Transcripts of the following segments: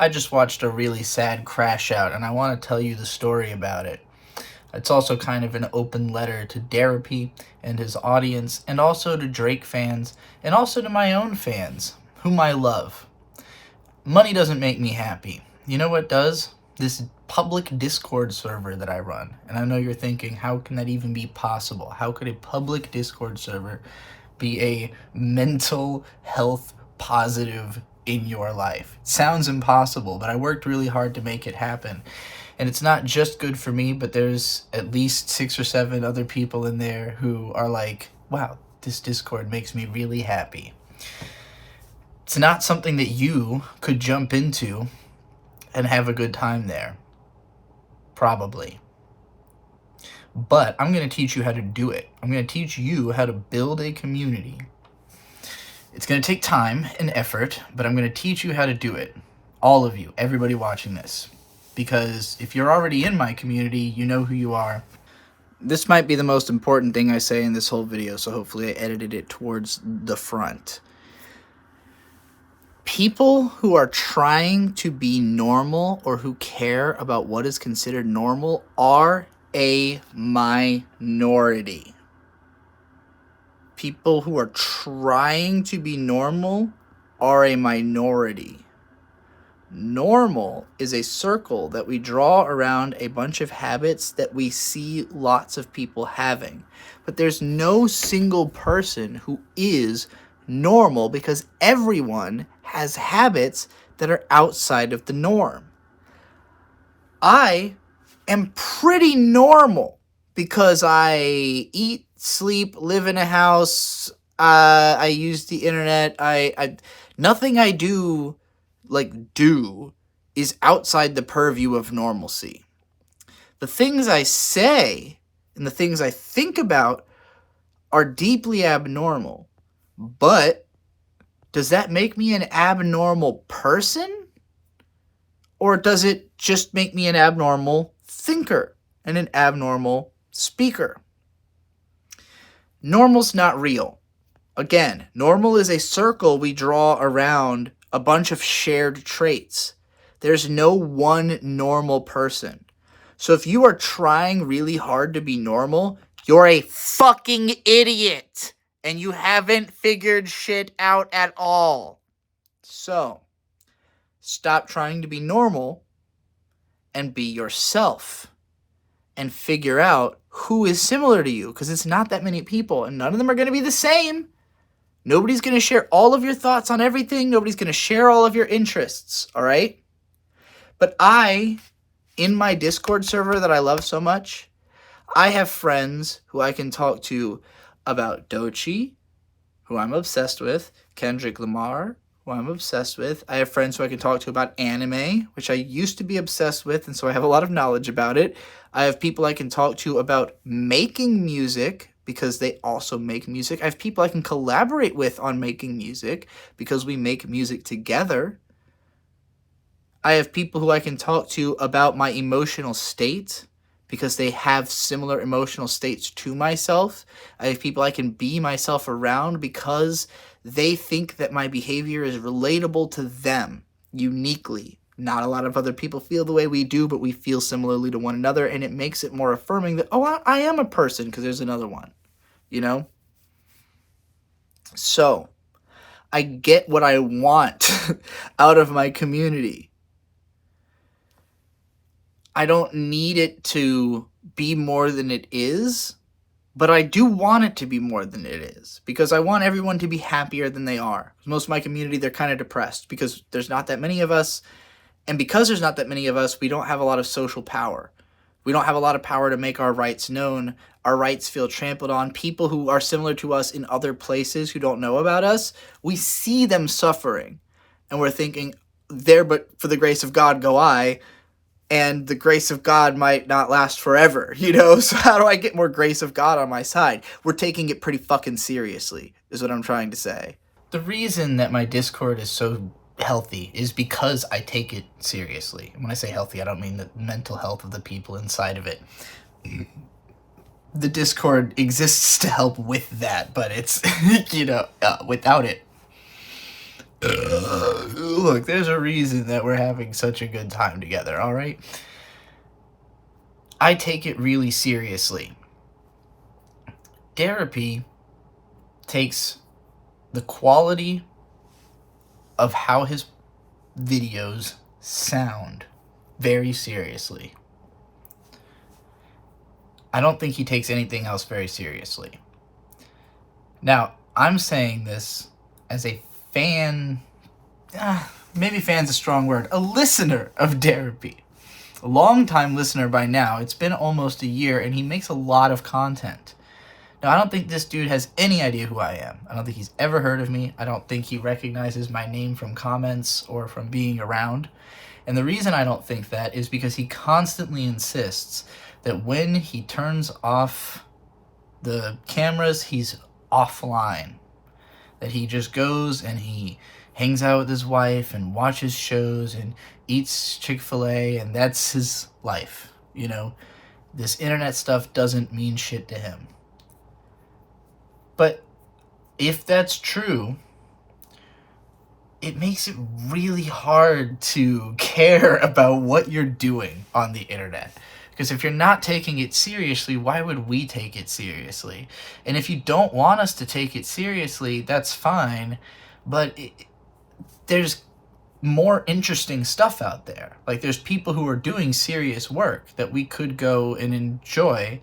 I just watched a really sad crash out, and I want to tell you the story about it. It's also kind of an open letter to Therapy and his audience, and also to Drake fans, and also to my own fans, whom I love. Money doesn't make me happy. You know what does? This public Discord server that I run. And I know you're thinking, how can that even be possible? How could a public Discord server be a mental health positive in your life? It sounds impossible, but I worked really hard to make it happen. And it's not just good for me, but there's at least 6 or 7 other people in there who are like, wow, this Discord makes me really happy. It's not something that you could jump into and have a good time there. Probably. But I'm going to teach you how to do it. I'm going to teach you how to build a community. It's going to take time and effort, but I'm going to teach you how to do it. All of you, everybody watching this. Because if you're already in my community, you know who you are. This might be the most important thing I say in this whole video, so hopefully I edited it towards the front. People who are trying to be normal or who care about what is considered normal are a minority. People who are trying to be normal are a minority. Normal is a circle that we draw around a bunch of habits that we see lots of people having. But there's no single person who is normal because everyone has habits that are outside of the norm. I am pretty normal because I eat, sleep, live in a house, I use the internet, nothing I do is outside the purview of normalcy. The things I say and the things I think about are deeply abnormal. But does that make me an abnormal person? Or does it just make me an abnormal thinker and an abnormal speaker? Normal's not real. Again, normal is a circle we draw around a bunch of shared traits. There's no one normal person. So if you are trying really hard to be normal, you're a fucking idiot. And you haven't figured shit out at all. So, stop trying to be normal and be yourself. And figure out who is similar to you. Because it's not that many people. And none of them are going to be the same. Nobody's going to share all of your thoughts on everything. Nobody's going to share all of your interests. Alright? But in my Discord server that I love so much, I have friends who I can talk to about Doechii, who I'm obsessed with, Kendrick Lamar, who I'm obsessed with. I have friends who I can talk to about anime, which I used to be obsessed with, and so I have a lot of knowledge about it. I have people I can talk to about making music, because they also make music. I have people I can collaborate with on making music, because we make music together. I have people who I can talk to about my emotional state, because they have similar emotional states to myself. I have people I can be myself around because they think that my behavior is relatable to them uniquely. Not a lot of other people feel the way we do, but we feel similarly to one another, and it makes it more affirming that, oh, I am a person because there's another one, you know? So, I get what I want out of my community. I don't need it to be more than it is, but I do want it to be more than it is, because I want everyone to be happier than they are. Most of my community, they're kind of depressed because there's not that many of us, and because there's not that many of us, we don't have a lot of social power. We don't have a lot of power to make our rights known. Our rights feel trampled on. People who are similar to us in other places who don't know about us, we see them suffering, and we're thinking, there but for the grace of God go I. And the grace of God might not last forever, you know? So how do I get more grace of God on my side? We're taking it pretty fucking seriously, is what I'm trying to say. The reason that my Discord is so healthy is because I take it seriously. When I say healthy, I don't mean the mental health of the people inside of it. The Discord exists to help with that, but it's, without it. Look, there's a reason that we're having such a good time together, all right? I take it really seriously. Therapy takes the quality of how his videos sound very seriously. I don't think he takes anything else very seriously. Now, I'm saying this as a fan, maybe fan's a strong word, a listener of Therapy. A long-time listener by now. It's been almost a year, and he makes a lot of content. Now, I don't think this dude has any idea who I am. I don't think he's ever heard of me. I don't think he recognizes my name from comments or from being around. And the reason I don't think that is because he constantly insists that when he turns off the cameras, he's offline. That he just goes and he hangs out with his wife and watches shows and eats Chick-fil-A, and that's his life. You know, this internet stuff doesn't mean shit to him. But if that's true, it makes it really hard to care about what you're doing on the internet. Because if you're not taking it seriously, why would we take it seriously? And if you don't want us to take it seriously, that's fine. But there's more interesting stuff out there. Like, there's people who are doing serious work that we could go and enjoy.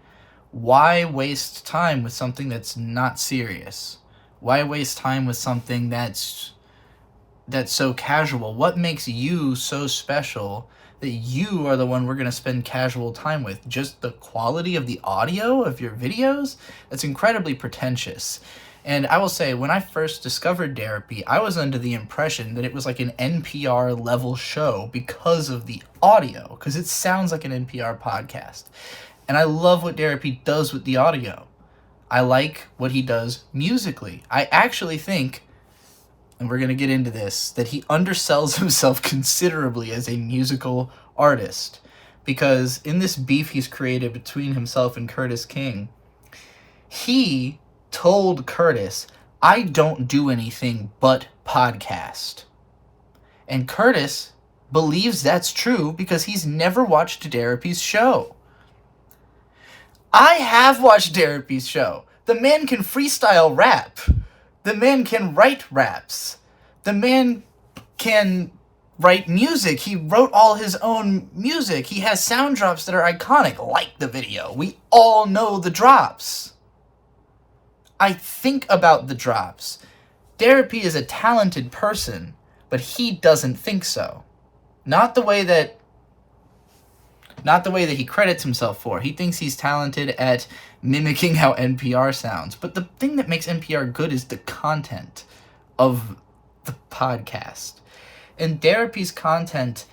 Why waste time with something that's not serious? Why waste time with something that's so casual? What makes you so special that you are the one we're going to spend casual time with? Just the quality of the audio of your videos? That's incredibly pretentious. And I will say, when I first discovered Therapy, I was under the impression that it was like an NPR level show because of the audio, because it sounds like an NPR podcast. And I love what Therapy does with the audio. I like what he does musically. I actually think, and we're going to get into this, that he undersells himself considerably as a musical artist. Because in this beef he's created between himself and Curtis King, he told Curtis, I don't do anything but podcast. And Curtis believes that's true because he's never watched Therapy's show. I have watched Therapy's show. The man can freestyle rap. The man can write raps. The man can write music. He wrote all his own music. He has sound drops that are iconic, like the video. We all know the drops. I think about the drops. Therapy is a talented person, but he doesn't think so. Not the way that he credits himself for. He thinks he's talented at mimicking how NPR sounds. But the thing that makes NPR good is the content of the podcast. And Therapy's content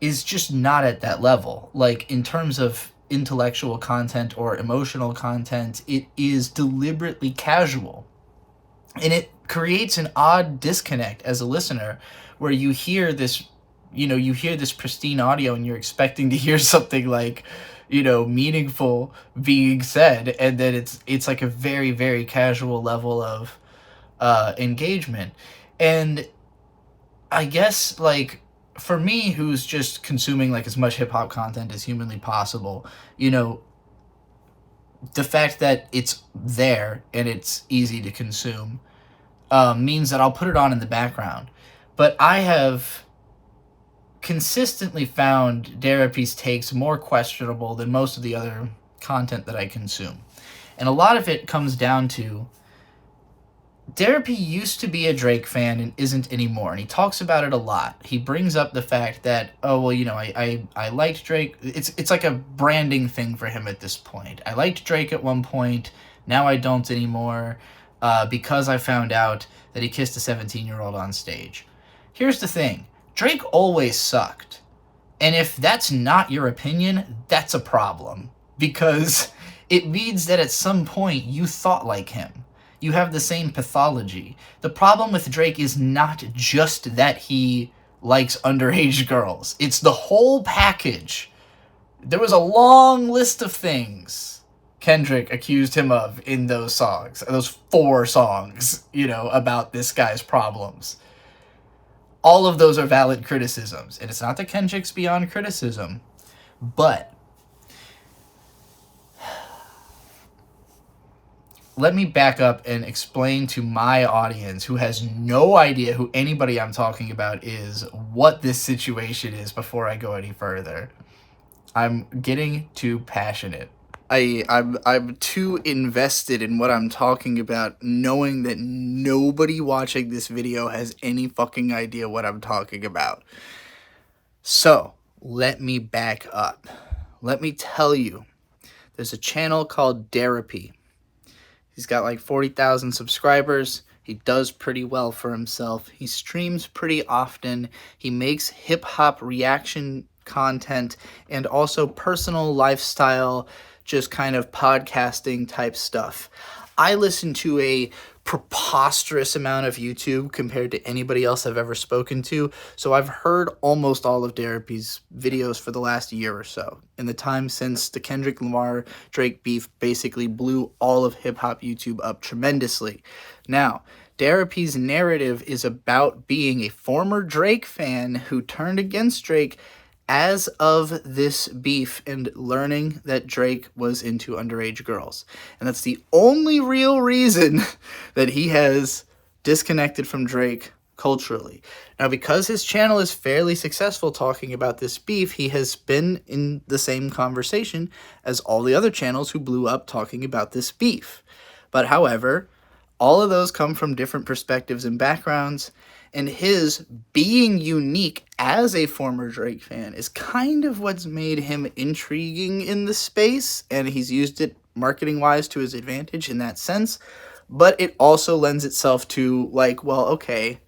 is just not at that level. Like, in terms of intellectual content or emotional content, it is deliberately casual. And it creates an odd disconnect as a listener where you hear this pristine audio and you're expecting to hear something like, meaningful being said, and then it's like a very, very casual level of engagement. And I guess, like, for me, who's just consuming like as much hip-hop content as humanly possible, the fact that it's there and it's easy to consume means that I'll put it on in the background. But I have consistently found Therapy's takes more questionable than most of the other content that I consume. And a lot of it comes down to Therapy used to be a Drake fan and isn't anymore, and he talks about it a lot. He brings up the fact that, I liked Drake. It's like a branding thing for him at this point. I liked Drake at one point, now I don't anymore, because I found out that he kissed a 17-year-old on stage. Here's the thing. Drake always sucked. And if that's not your opinion, that's a problem. Because it means that at some point you thought like him. You have the same pathology. The problem with Drake is not just that he likes underage girls. It's the whole package. There was a long list of things Kendrick accused him of in those songs. Those 4 songs, about this guy's problems. all of those are valid criticisms. And it's not that Kendrick's beyond criticism, but let me back up and explain to my audience who has no idea who anybody I'm talking about is what this situation is before I go any further. I'm getting too passionate. I'm too invested in what I'm talking about, knowing that nobody watching this video has any fucking idea what I'm talking about. So, let me back up. Let me tell you, there's a channel called Gatekeep. He's got like 40,000 subscribers. He does pretty well for himself. He streams pretty often. He makes hip-hop reaction content and also personal lifestyle, just kind of podcasting type stuff. I listen to a preposterous amount of YouTube compared to anybody else I've ever spoken to, so I've heard almost all of Gatekeep's videos for the last year or so, in the time since the Kendrick Lamar-Drake beef basically blew all of hip-hop YouTube up tremendously. Now, Gatekeep's narrative is about being a former Drake fan who turned against Drake as of this beef and learning that Drake was into underage girls. And that's the only real reason that he has disconnected from Drake culturally. Now, because his channel is fairly successful talking about this beef, he has been in the same conversation as all the other channels who blew up talking about this beef. But however, all of those come from different perspectives and backgrounds, and his being unique as a former Drake fan is kind of what's made him intriguing in the space, and he's used it marketing-wise to his advantage in that sense. But it also lends itself to, like, well, okay,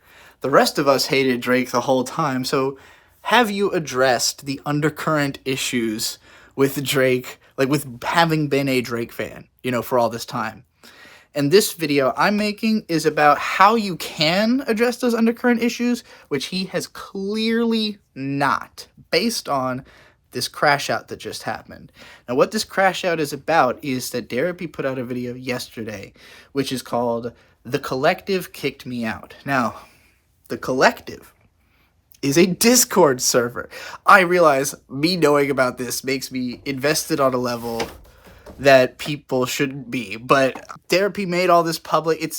the rest of us hated Drake the whole time, so have you addressed the undercurrent issues with Drake, like with having been a Drake fan, you know, for all this time? And this video I'm making is about how you can address those undercurrent issues, which he has clearly not, based on this crash out that just happened. Now, what this crash out is about is that Gatekeep put out a video yesterday, which is called The Collective Kicked Me Out. Now, The Collective is a Discord server. I realize me knowing about this makes me invested on a level that people shouldn't be, but Gatekeep made all this public.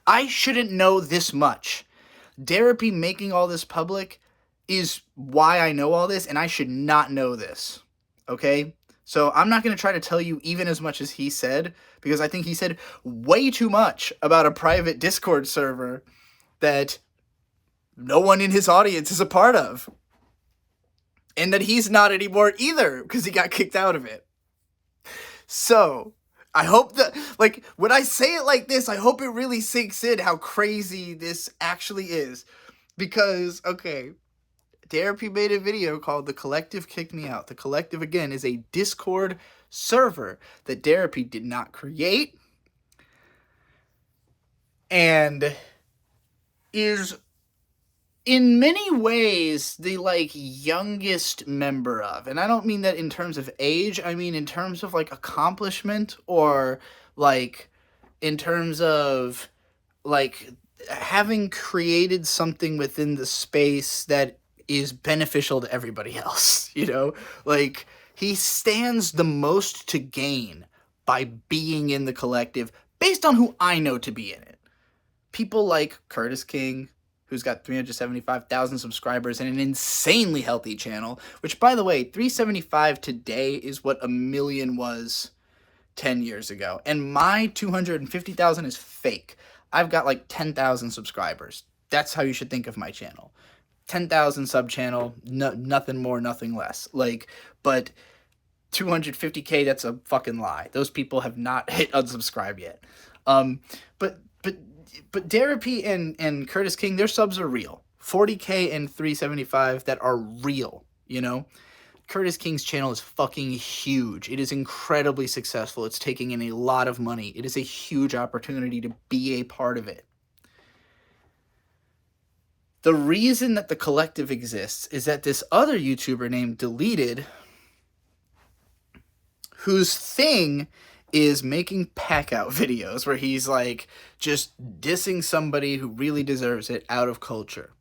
I shouldn't know this much. Gatekeep making all this public is why I know all this, and I should not know this, okay? So I'm not going to try to tell you even as much as he said, because I think he said way too much about a private Discord server that no one in his audience is a part of, and that he's not anymore either, because he got kicked out of it. So, I hope that, like, when I say it like this, I hope it really sinks in how crazy this actually is. Because, okay, Gatekeep made a video called The Collective Kicked Me Out. The Collective, again, is a Discord server that Gatekeep did not create. And is in many ways the like youngest member of, and I don't mean that in terms of age, I mean in terms of like accomplishment, or like in terms of like having created something within the space that is beneficial to everybody else, you know? Like, he stands the most to gain by being in the collective based on who I know to be in it. People like Curtis King, who's got 375,000 subscribers and an insanely healthy channel, which, by the way, 375 today is what 1 million was 10 years ago. And my 250,000 is fake. I've got like 10,000 subscribers. That's how you should think of my channel. 10,000 sub channel, nothing more, nothing less. Like, but 250K, that's a fucking lie. Those people have not hit unsubscribe yet. But Gatekeep and Curtis King, their subs are real. 40K and 375 that are real, you know? Curtis King's channel is fucking huge. It is incredibly successful. It's taking in a lot of money. It is a huge opportunity to be a part of it. The reason that the collective exists is that this other YouTuber named Deleted, whose thing is making pack-out videos where he's like just dissing somebody who really deserves it out of culture.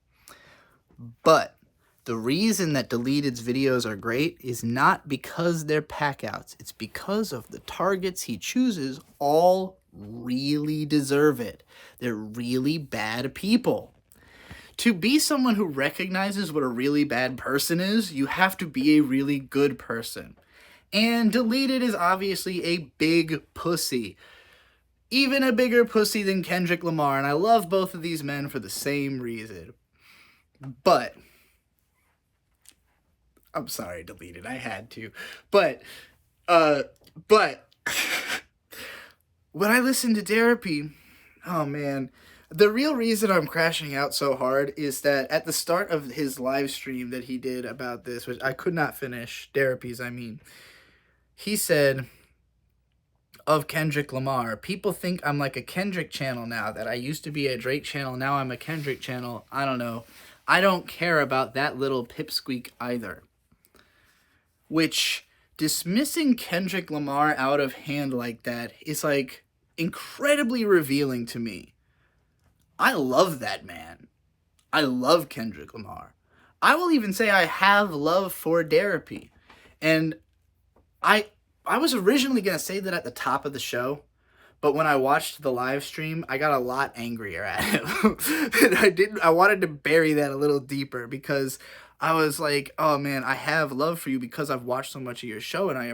But the reason that Deleted's videos are great is not because they're packouts. It's because of the targets he chooses all really deserve it. They're really bad people. To be someone who recognizes what a really bad person is, you have to be a really good person. And Deleted is obviously a big pussy. Even a bigger pussy than Kendrick Lamar, and I love both of these men for the same reason. But I'm sorry, Deleted. I had to. But when I listen to Therapy, oh man, the real reason I'm crashing out so hard is that at the start of his live stream that he did about this, which I could not finish, Therapies, I mean, he said of Kendrick Lamar, people think I'm like a Kendrick channel now, that I used to be a Drake channel, now I'm a Kendrick channel. I don't know. I don't care about that little pipsqueak either. Which, dismissing Kendrick Lamar out of hand like that is like incredibly revealing to me. I love that man. I love Kendrick Lamar. I will even say I have love for Therapy. And I was originally going to say that at the top of the show, but when I watched the live stream, I got a lot angrier at him. And I wanted to bury that a little deeper because I was like, oh man, I have love for you because I've watched so much of your show, and I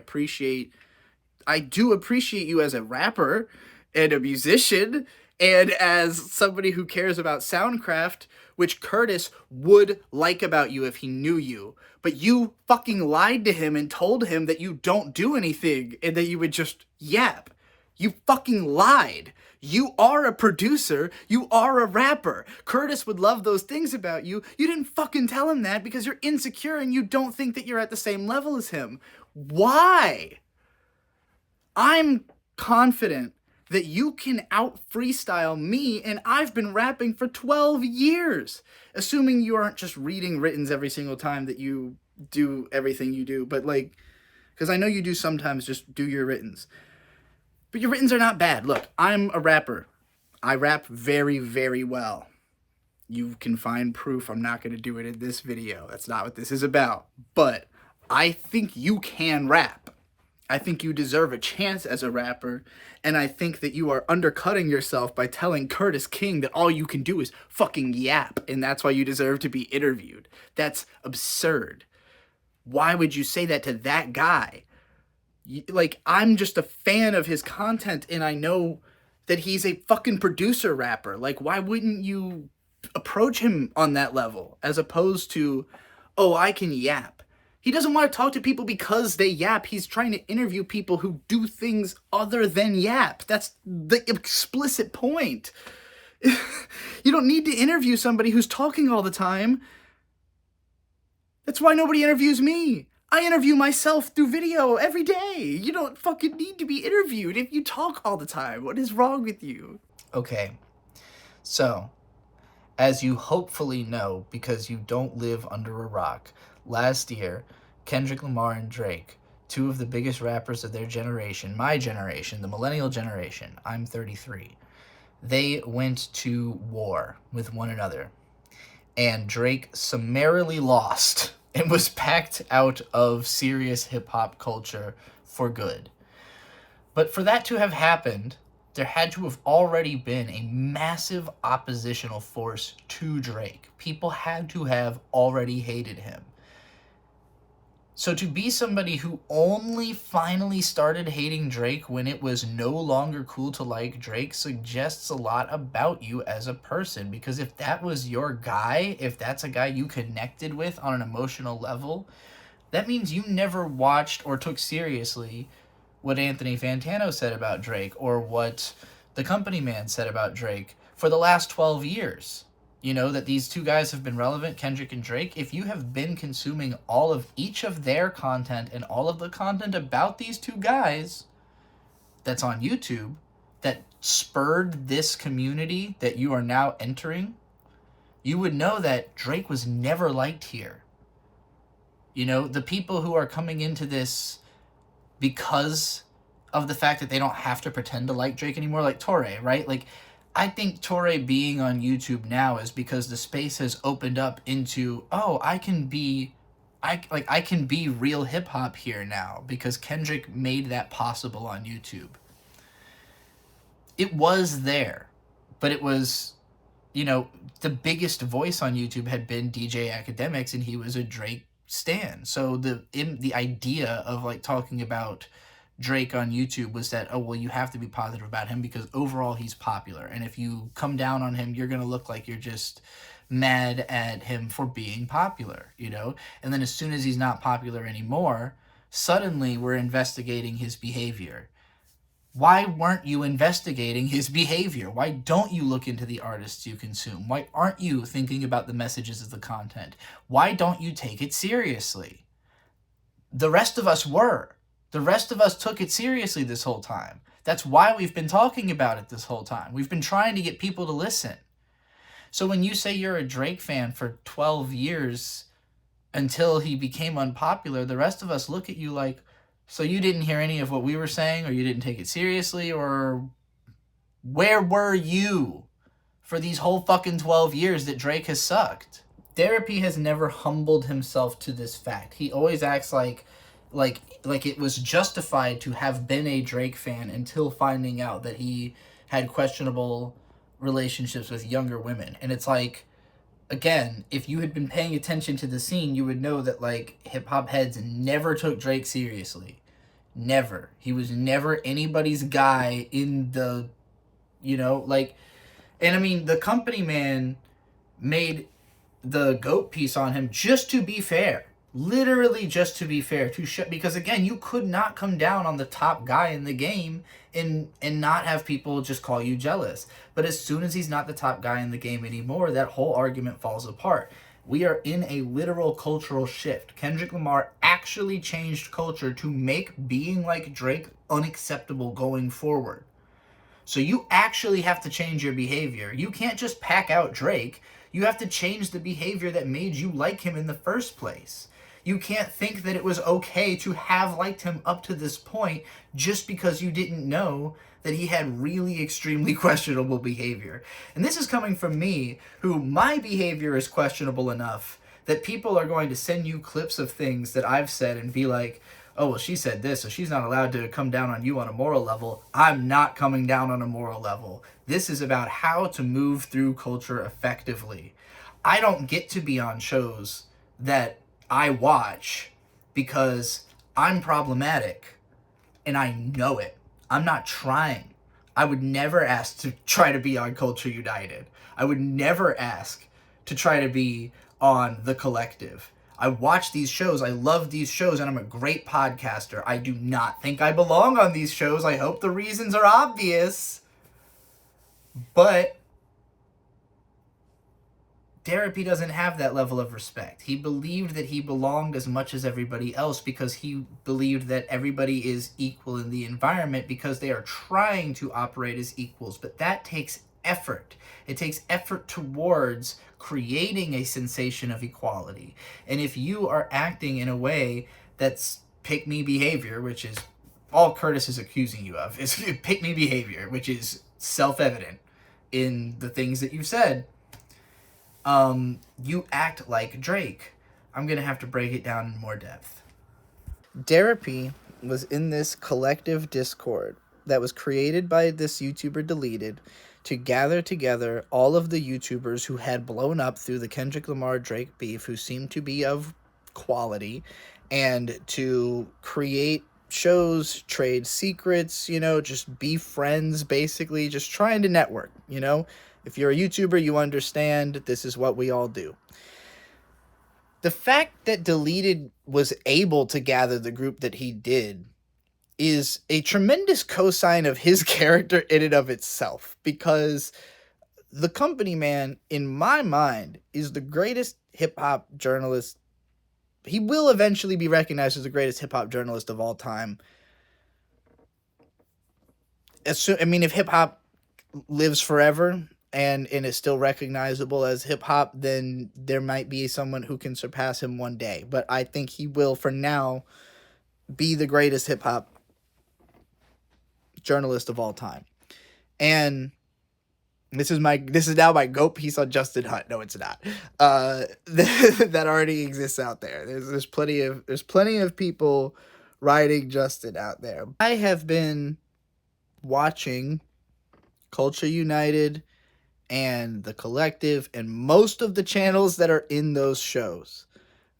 do appreciate you as a rapper and a musician and as somebody who cares about soundcraft, which Curtis would like about you if he knew you. But you fucking lied to him and told him that you don't do anything and that you would just yap. You fucking lied. You are a producer. You are a rapper. Curtis would love those things about you. You didn't fucking tell him that because you're insecure and you don't think that you're at the same level as him. Why? I'm confident that you can out freestyle me, and I've been rapping for 12 years. Assuming you aren't just reading writtens every single time that you do everything you do, but like, because I know you do sometimes just do your writtens. But your writtens are not bad. Look, I'm a rapper. I rap very, very well. You can find proof. I'm not going to do it in this video. That's not what this is about. But I think you can rap. I think you deserve a chance as a rapper, and I think that you are undercutting yourself by telling Curtis King that all you can do is fucking yap, and that's why you deserve to be interviewed. That's absurd. Why would you say that to that guy? Like, I'm just a fan of his content, and I know that he's a fucking producer rapper. Like, why wouldn't you approach him on that level, as opposed to, oh, I can yap? He doesn't want to talk to people because they yap. He's trying to interview people who do things other than yap. That's the explicit point. You don't need to interview somebody who's talking all the time. That's why nobody interviews me. I interview myself through video every day. You don't fucking need to be interviewed if you talk all the time. What is wrong with you? Okay, so, as you hopefully know, because you don't live under a rock, last year, Kendrick Lamar and Drake, two of the biggest rappers of their generation, my generation, the millennial generation, I'm 33, they went to war with one another. And Drake summarily lost and was packed out of serious hip-hop culture for good. But for that to have happened, there had to have already been a massive oppositional force to Drake. People had to have already hated him. So to be somebody who only finally started hating Drake when it was no longer cool to like Drake suggests a lot about you as a person. Because if that was your guy, if that's a guy you connected with on an emotional level, that means you never watched or took seriously what Anthony Fantano said about Drake or what the Company Man said about Drake for the last 12 years. You know, that these two guys have been relevant, Kendrick and Drake. If you have been consuming all of each of their content and all of the content about these two guys that's on YouTube that spurred this community that you are now entering, you would know that Drake was never liked here. You know, the people who are coming into this because of the fact that they don't have to pretend to like Drake anymore, like Torre, right? Like, I think Torre being on YouTube now is because the space has opened up into, oh, I can be real hip hop here now because Kendrick made that possible on YouTube. It was there, but it was, you know, the biggest voice on YouTube had been DJ Academics, and he was a Drake stan. So the idea of like talking about Drake on YouTube was that, oh well, you have to be positive about him because overall he's popular, and if you come down on him, you're gonna look like you're just mad at him for being popular, you know. And then as soon as he's not popular anymore, suddenly we're investigating his behavior. Why weren't you investigating his behavior? Why don't you look into the artists you consume? Why aren't you thinking about the messages of the content? Why don't you take it seriously? The rest of us were. The rest of us took it seriously this whole time. That's why we've been talking about it this whole time. We've been trying to get people to listen. So when you say you're a Drake fan for 12 years until he became unpopular, the rest of us look at you like, so you didn't hear any of what we were saying, or you didn't take it seriously, or where were you for these whole fucking 12 years that Drake has sucked? Therapy has never humbled himself to this fact. He always acts like it was justified to have been a Drake fan until finding out that he had questionable relationships with younger women. And it's like, again, if you had been paying attention to the scene, you would know that like hip hop heads never took Drake seriously. Never. He was never anybody's guy in the, you know, like, and I mean, the company man made the GOAT piece on him just to be fair. Literally just to be fair. Because again, you could not come down on the top guy in the game and not have people just call you jealous. But as soon as he's not the top guy in the game anymore, that whole argument falls apart. We are in a literal cultural shift. Kendrick Lamar actually changed culture to make being like Drake unacceptable going forward. So you actually have to change your behavior. You can't just pack out Drake. You have to change the behavior that made you like him in the first place. You can't think that it was okay to have liked him up to this point just because you didn't know that he had really extremely questionable behavior. And this is coming from me, who my behavior is questionable enough that people are going to send you clips of things that I've said and be like, oh, well, she said this, so she's not allowed to come down on you on a moral level. I'm not coming down on a moral level. This is about how to move through culture effectively. I don't get to be on shows that I watch because I'm problematic and I know it. I'm not trying. I would never ask to try to be on Culture United. I would never ask to try to be on The Collective. I watch these shows. I love these shows, and I'm a great podcaster. I do not think I belong on these shows. I hope the reasons are obvious. But Therapy doesn't have that level of respect. He believed that he belonged as much as everybody else because he believed that everybody is equal in the environment because they are trying to operate as equals. But that takes effort. It takes effort towards creating a sensation of equality. And if you are acting in a way that's pick me behavior, which is all Curtis is accusing you of, is pick me behavior, which is self evident in the things that you've said, you act like Drake. I'm gonna have to break it down in more depth. Therapy was in this collective Discord that was created by this YouTuber Deleted to gather together all of the YouTubers who had blown up through the Kendrick Lamar Drake beef, who seemed to be of quality, and to create shows, trade secrets, you know, just be friends, basically, just trying to network, you know. If you're a YouTuber, you understand this is what we all do. The fact that Deleted was able to gather the group that he did is a tremendous cosign of his character in and of itself, because the company man, in my mind, is the greatest hip-hop journalist. He will eventually be recognized as the greatest hip-hop journalist of all time. I mean, if hip-hop lives forever and is still recognizable as hip-hop, then there might be someone who can surpass him one day. But I think he will, for now, be the greatest hip-hop journalist of all time. And This is now my goat piece on Justin Hunt. No, it's not. That already exists out there. There's plenty of people writing Justin out there. I have been watching Culture United and The Collective and most of the channels that are in those shows.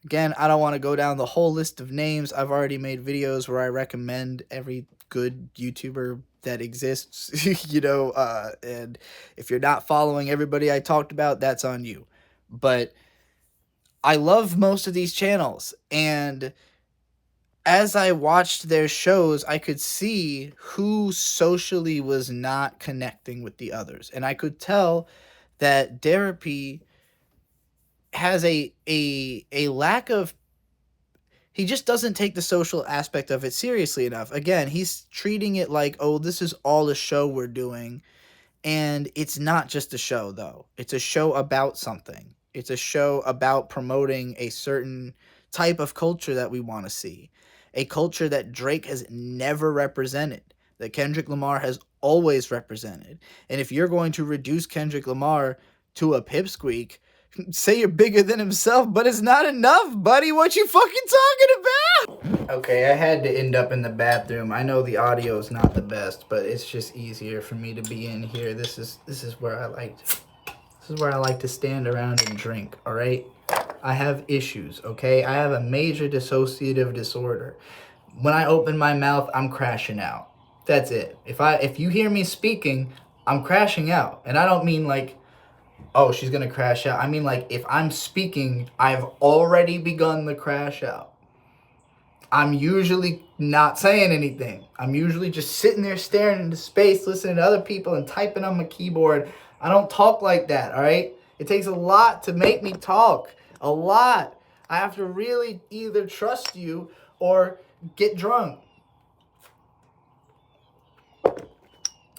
Again, I don't want to go down the whole list of names. I've already made videos where I recommend every good YouTuber that exists, and if you're not following everybody I talked about, that's on you. But I love most of these channels, and as I watched their shows, I could see who socially was not connecting with the others. And I could tell that Therapy has a lack of, he just doesn't take the social aspect of it seriously enough. Again, he's treating it like, oh, this is all a show we're doing. And it's not just a show, though. It's a show about something. It's a show about promoting a certain type of culture that we want to see. A culture that Drake has never represented, that Kendrick Lamar has always represented. And if you're going to reduce Kendrick Lamar to a pipsqueak, say you're bigger than himself, but it's not enough, buddy. What you fucking talking about? Okay, I had to end up in the bathroom. I know the audio is not the best, but it's just easier for me to be in here. This is where I like to stand around and drink, all right? I have issues, okay? I have a major dissociative disorder. When I open my mouth, I'm crashing out. That's it. If you hear me speaking, I'm crashing out. And I don't mean like, oh, she's gonna crash out. I mean, like, if I'm speaking, I've already begun the crash out. I'm usually not saying anything. I'm usually just sitting there staring into space, listening to other people and typing on my keyboard. I don't talk like that, all right? It takes a lot to make me talk. A lot. I have to really either trust you or get drunk.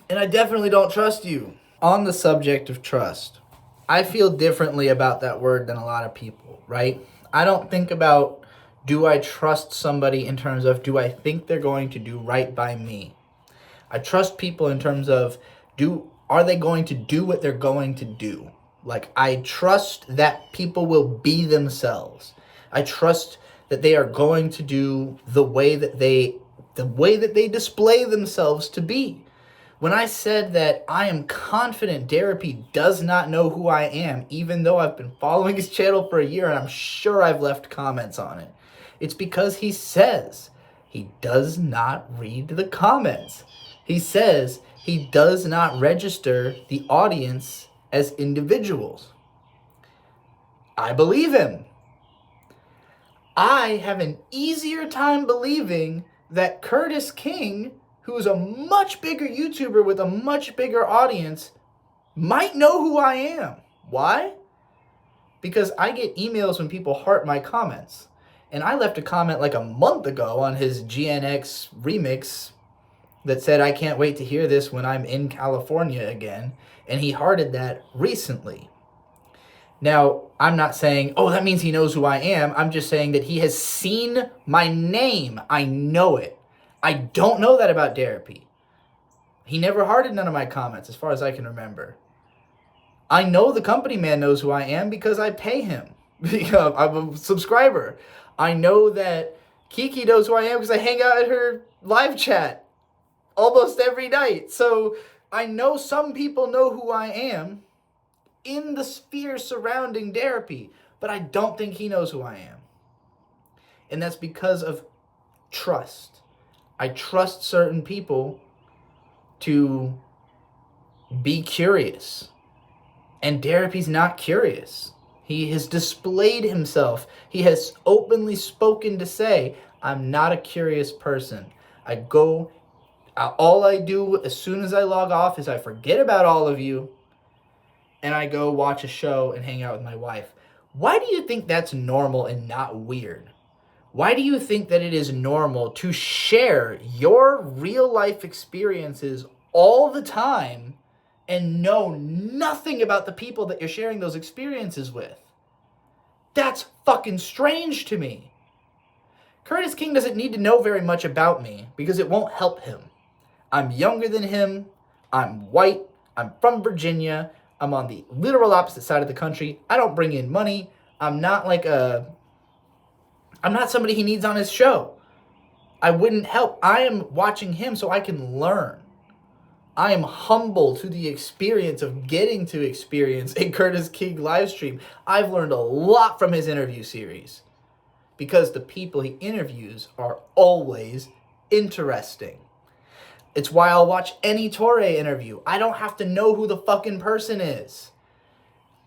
And I definitely don't trust you. On the subject of trust, I feel differently about that word than a lot of people, right? I don't think about, do I trust somebody in terms of, do I think they're going to do right by me? I trust people in terms of, are they going to do what they're going to do? Like, I trust that people will be themselves. I trust that they are going to do the way that they display themselves to be. When I said that I am confident Therapy does not know who I am, even though I've been following his channel for a year and I'm sure I've left comments on it, it's because he says he does not read the comments. He says he does not register the audience as individuals. I believe him. I have an easier time believing that Curtis King, who is a much bigger YouTuber with a much bigger audience, might know who I am. Why? Because I get emails when people heart my comments. And I left a comment like a month ago on his GNX remix that said, I can't wait to hear this when I'm in California again. And he hearted that recently. Now, I'm not saying, oh, that means he knows who I am. I'm just saying that he has seen my name. I know it. I don't know that about Therapy. He never hearted none of my comments, as far as I can remember. I know the company man knows who I am because I pay him. I'm a subscriber. I know that Kiki knows who I am because I hang out at her live chat almost every night. So I know some people know who I am in the sphere surrounding Therapy, but I don't think he knows who I am. And that's because of trust. I trust certain people to be curious. And Therapy's not curious. He has displayed himself. He has openly spoken to say, I'm not a curious person. All I do as soon as I log off is I forget about all of you and I go watch a show and hang out with my wife. Why do you think that's normal and not weird? Why do you think that it is normal to share your real life experiences all the time and know nothing about the people that you're sharing those experiences with? That's fucking strange to me. Curtis King doesn't need to know very much about me because it won't help him. I'm younger than him. I'm white. I'm from Virginia. I'm on the literal opposite side of the country. I don't bring in money. I'm not somebody he needs on his show. I wouldn't help. I am watching him so I can learn. I am humble to the experience of getting to experience a Curtis King live stream. I've learned a lot from his interview series because the people he interviews are always interesting. It's why I'll watch any Torre interview. I don't have to know who the fucking person is.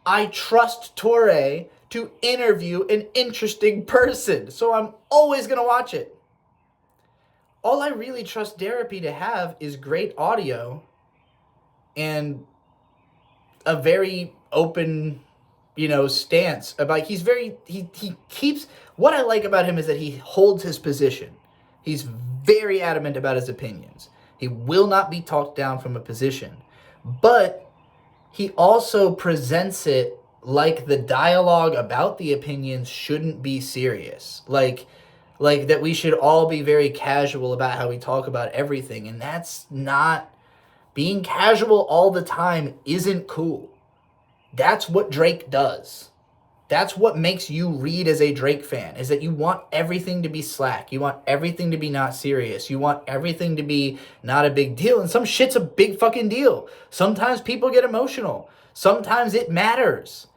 I trust Torre to interview an interesting person, so I'm always going to watch it. All I really trust Therapy to have is great audio and a very open, stance about, he keeps, what I like about him is that he holds his position. He's very adamant about his opinions. He will not be talked down from a position, but he also presents it like the dialogue about the opinions shouldn't be serious. Like that we should all be very casual about how we talk about everything. And that's not, being casual all the time isn't cool. That's what Drake does. That's what makes you read as a Drake fan, is that you want everything to be slack. You want everything to be not serious. You want everything to be not a big deal. And some shit's a big fucking deal. Sometimes people get emotional. Sometimes it matters.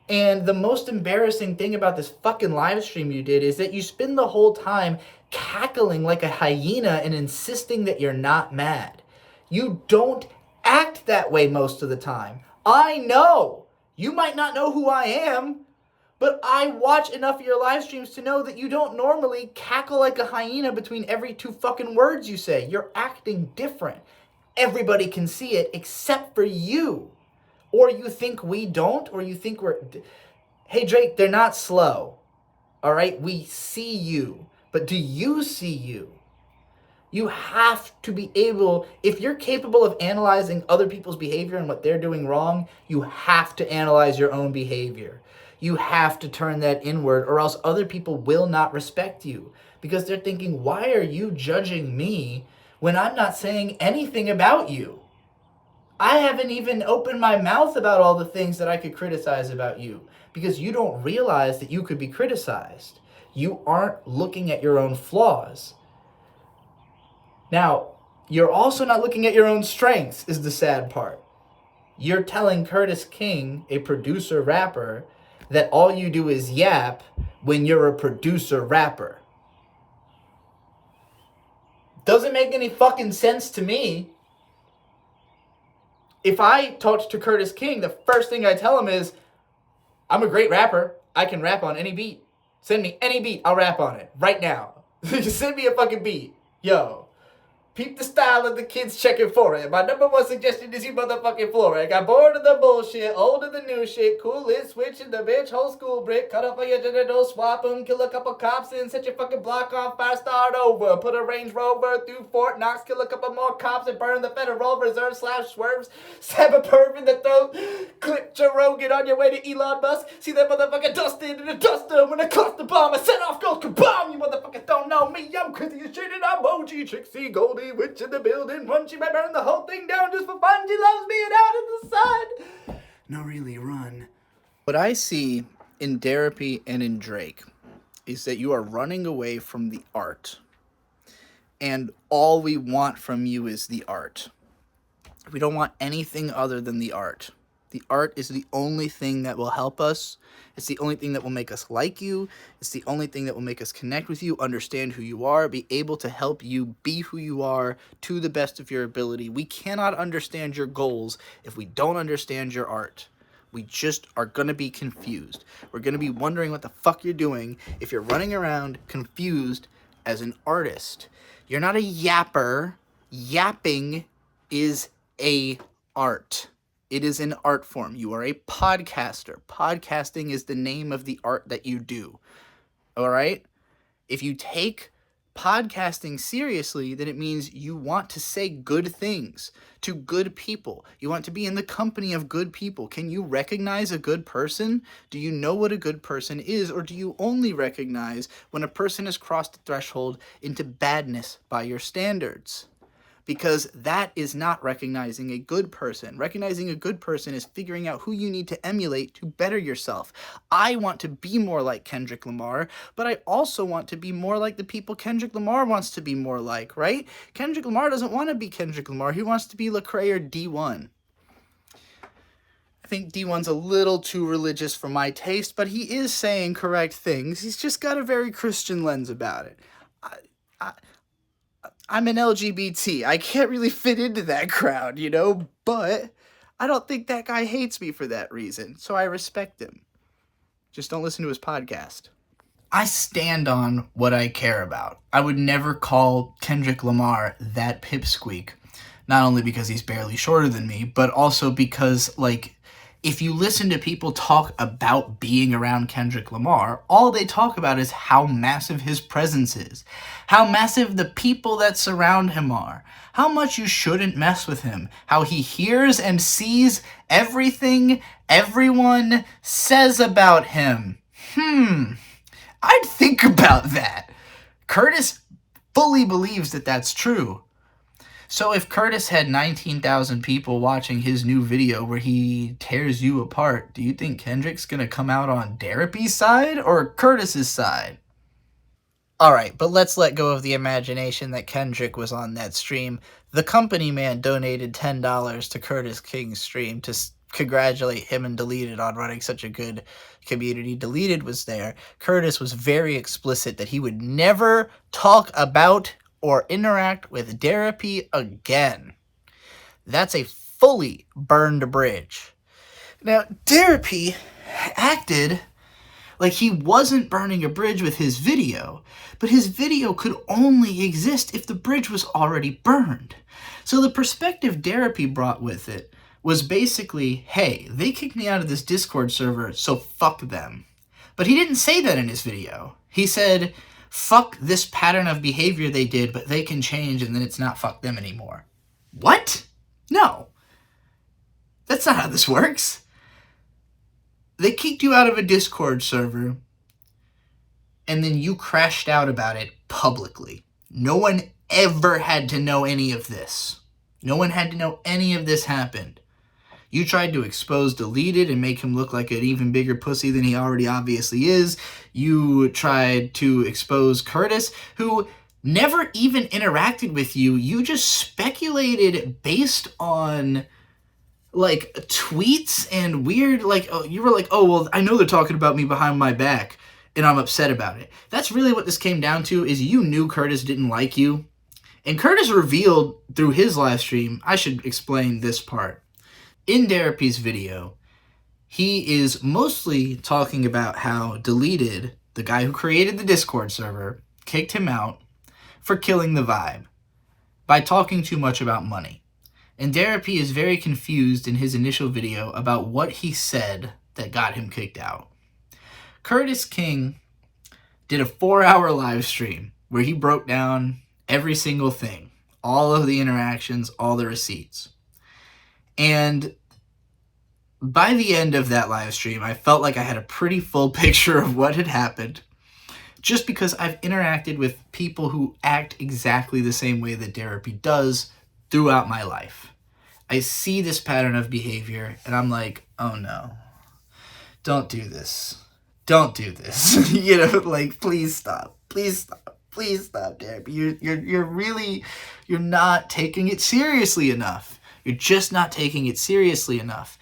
And the most embarrassing thing about this fucking live stream you did is that you spend the whole time cackling like a hyena and insisting that you're not mad. You don't act that way most of the time. I know. You might not know who I am, but I watch enough of your live streams to know that you don't normally cackle like a hyena between every two fucking words you say. You're acting different. Everybody can see it except for you. Or you think we don't, or you think we're... Hey, Drake, they're not slow. All right? We see you. But do you see you? You have to be able... If you're capable of analyzing other people's behavior and what they're doing wrong, you have to analyze your own behavior. You have to turn that inward, or else other people will not respect you. Because they're thinking, why are you judging me when I'm not saying anything about you? I haven't even opened my mouth about all the things that I could criticize about you, because you don't realize that you could be criticized. You aren't looking at your own flaws. Now, you're also not looking at your own strengths, is the sad part. You're telling Curtis King, a producer rapper, that all you do is yap when you're a producer rapper. Doesn't make any fucking sense to me. If I talk to Curtis King, the first thing I tell him is, I'm a great rapper. I can rap on any beat. Send me any beat, I'll rap on it right now. Just send me a fucking beat. Yo. Peep the style of the kids checking for it. My number one suggestion is you motherfucking floor it. Got bored of the bullshit, old of the new shit. Cool it, switching the bitch, whole school brick. Cut up all your genitals, swap them, kill a couple cops and set your fucking block on fire, start over. Put a Range Rover through Fort Knox, kill a couple more cops and burn the Federal Reserve / swerves. Stab a perv in the throat. Clip Joe Rogan on your way to Elon Musk. See that motherfucker dusted in the duster when I clutch the bomb. I set off gold kabam. You motherfuckers don't know me. I'm crazy as shit and I'm OG Trixie Goldie. Witch in the building, run, she might burn the whole thing down just for fun. She loves being out in the sun. No, really, run. What I see in Therapy and in Drake is that you are running away from the art. And all we want from you is the art. We don't want anything other than the art. The art is the only thing that will help us. It's the only thing that will make us like you. It's the only thing that will make us connect with you, understand who you are, be able to help you be who you are to the best of your ability. We cannot understand your goals if we don't understand your art. We just are going to be confused. We're going to be wondering what the fuck you're doing if you're running around confused as an artist. You're not a yapper. Yapping is a art. It is an art form. You are a podcaster. Podcasting is the name of the art that you do. All right? If you take podcasting seriously, then it means you want to say good things to good people. You want to be in the company of good people. Can you recognize a good person? Do you know what a good person is? Or do you only recognize when a person has crossed the threshold into badness by your standards? because that is not recognizing a good person. Recognizing a good person is figuring out who you need to emulate to better yourself. I want to be more like Kendrick Lamar, but I also want to be more like the people Kendrick Lamar wants to be more like, right? Kendrick Lamar doesn't want to be Kendrick Lamar. He wants to be Lecrae or D1. I think D1's a little too religious for my taste, but he is saying correct things. He's just got a very Christian lens about it. I'm an LGBT. I can't really fit into that crowd, you know? But I don't think that guy hates me for that reason, so I respect him. Just don't listen to his podcast. I stand on what I care about. I would never call Kendrick Lamar that pipsqueak. Not only because he's barely shorter than me, but also because, like, if you listen to people talk about being around Kendrick Lamar, all they talk about is how massive his presence is, how massive the people that surround him are, how much you shouldn't mess with him, how he hears and sees everything everyone says about him. I'd think about that. Curtis fully believes that that's true. So if Curtis had 19,000 people watching his new video where he tears you apart, do you think Kendrick's gonna come out on Therapy's side or Curtis's side? Alright, but let's let go of the imagination that Kendrick was on that stream. The company man donated $10 to Curtis King's stream to congratulate him and Deleted on running such a good community. Deleted was there. Curtis was very explicit that he would never talk about or interact with Therapy again. That's a fully burned bridge. Now, Therapy acted like he wasn't burning a bridge with his video, but his video could only exist if the bridge was already burned. So the perspective Therapy brought with it was basically, hey, they kicked me out of this Discord server, so fuck them. But he didn't say that in his video. He said, fuck this pattern of behavior they did, but they can change and then it's not fuck them anymore. What? No. That's not how this works. They kicked you out of a Discord server and then you crashed out about it publicly. No one ever had to know any of this. No one had to know any of this happened. You tried to expose Deleted and make him look like an even bigger pussy than he already obviously is. You tried to expose Curtis, who never even interacted with you. You just speculated based on, like, tweets and weird, like, you were like, oh, well, I know they're talking about me behind my back, and I'm upset about it. That's really what this came down to, is you knew Curtis didn't like you. And Curtis revealed through his live stream, I should explain this part. In Therapy's video, he is mostly talking about how Deleted, the guy who created the Discord server, kicked him out for killing the vibe by talking too much about money. And Therapy is very confused in his initial video about what he said that got him kicked out. Curtis King did a 4-hour live stream where he broke down every single thing, all of the interactions, all the receipts. And by the end of that live stream, I felt like I had a pretty full picture of what had happened, just because I've interacted with people who act exactly the same way that Therapy does throughout my life. I see this pattern of behavior, and I'm like, oh no, don't do this. Don't do this. You know, like, please stop. Please stop. Please stop, Therapy. You're not taking it seriously enough. You're just not taking it seriously enough.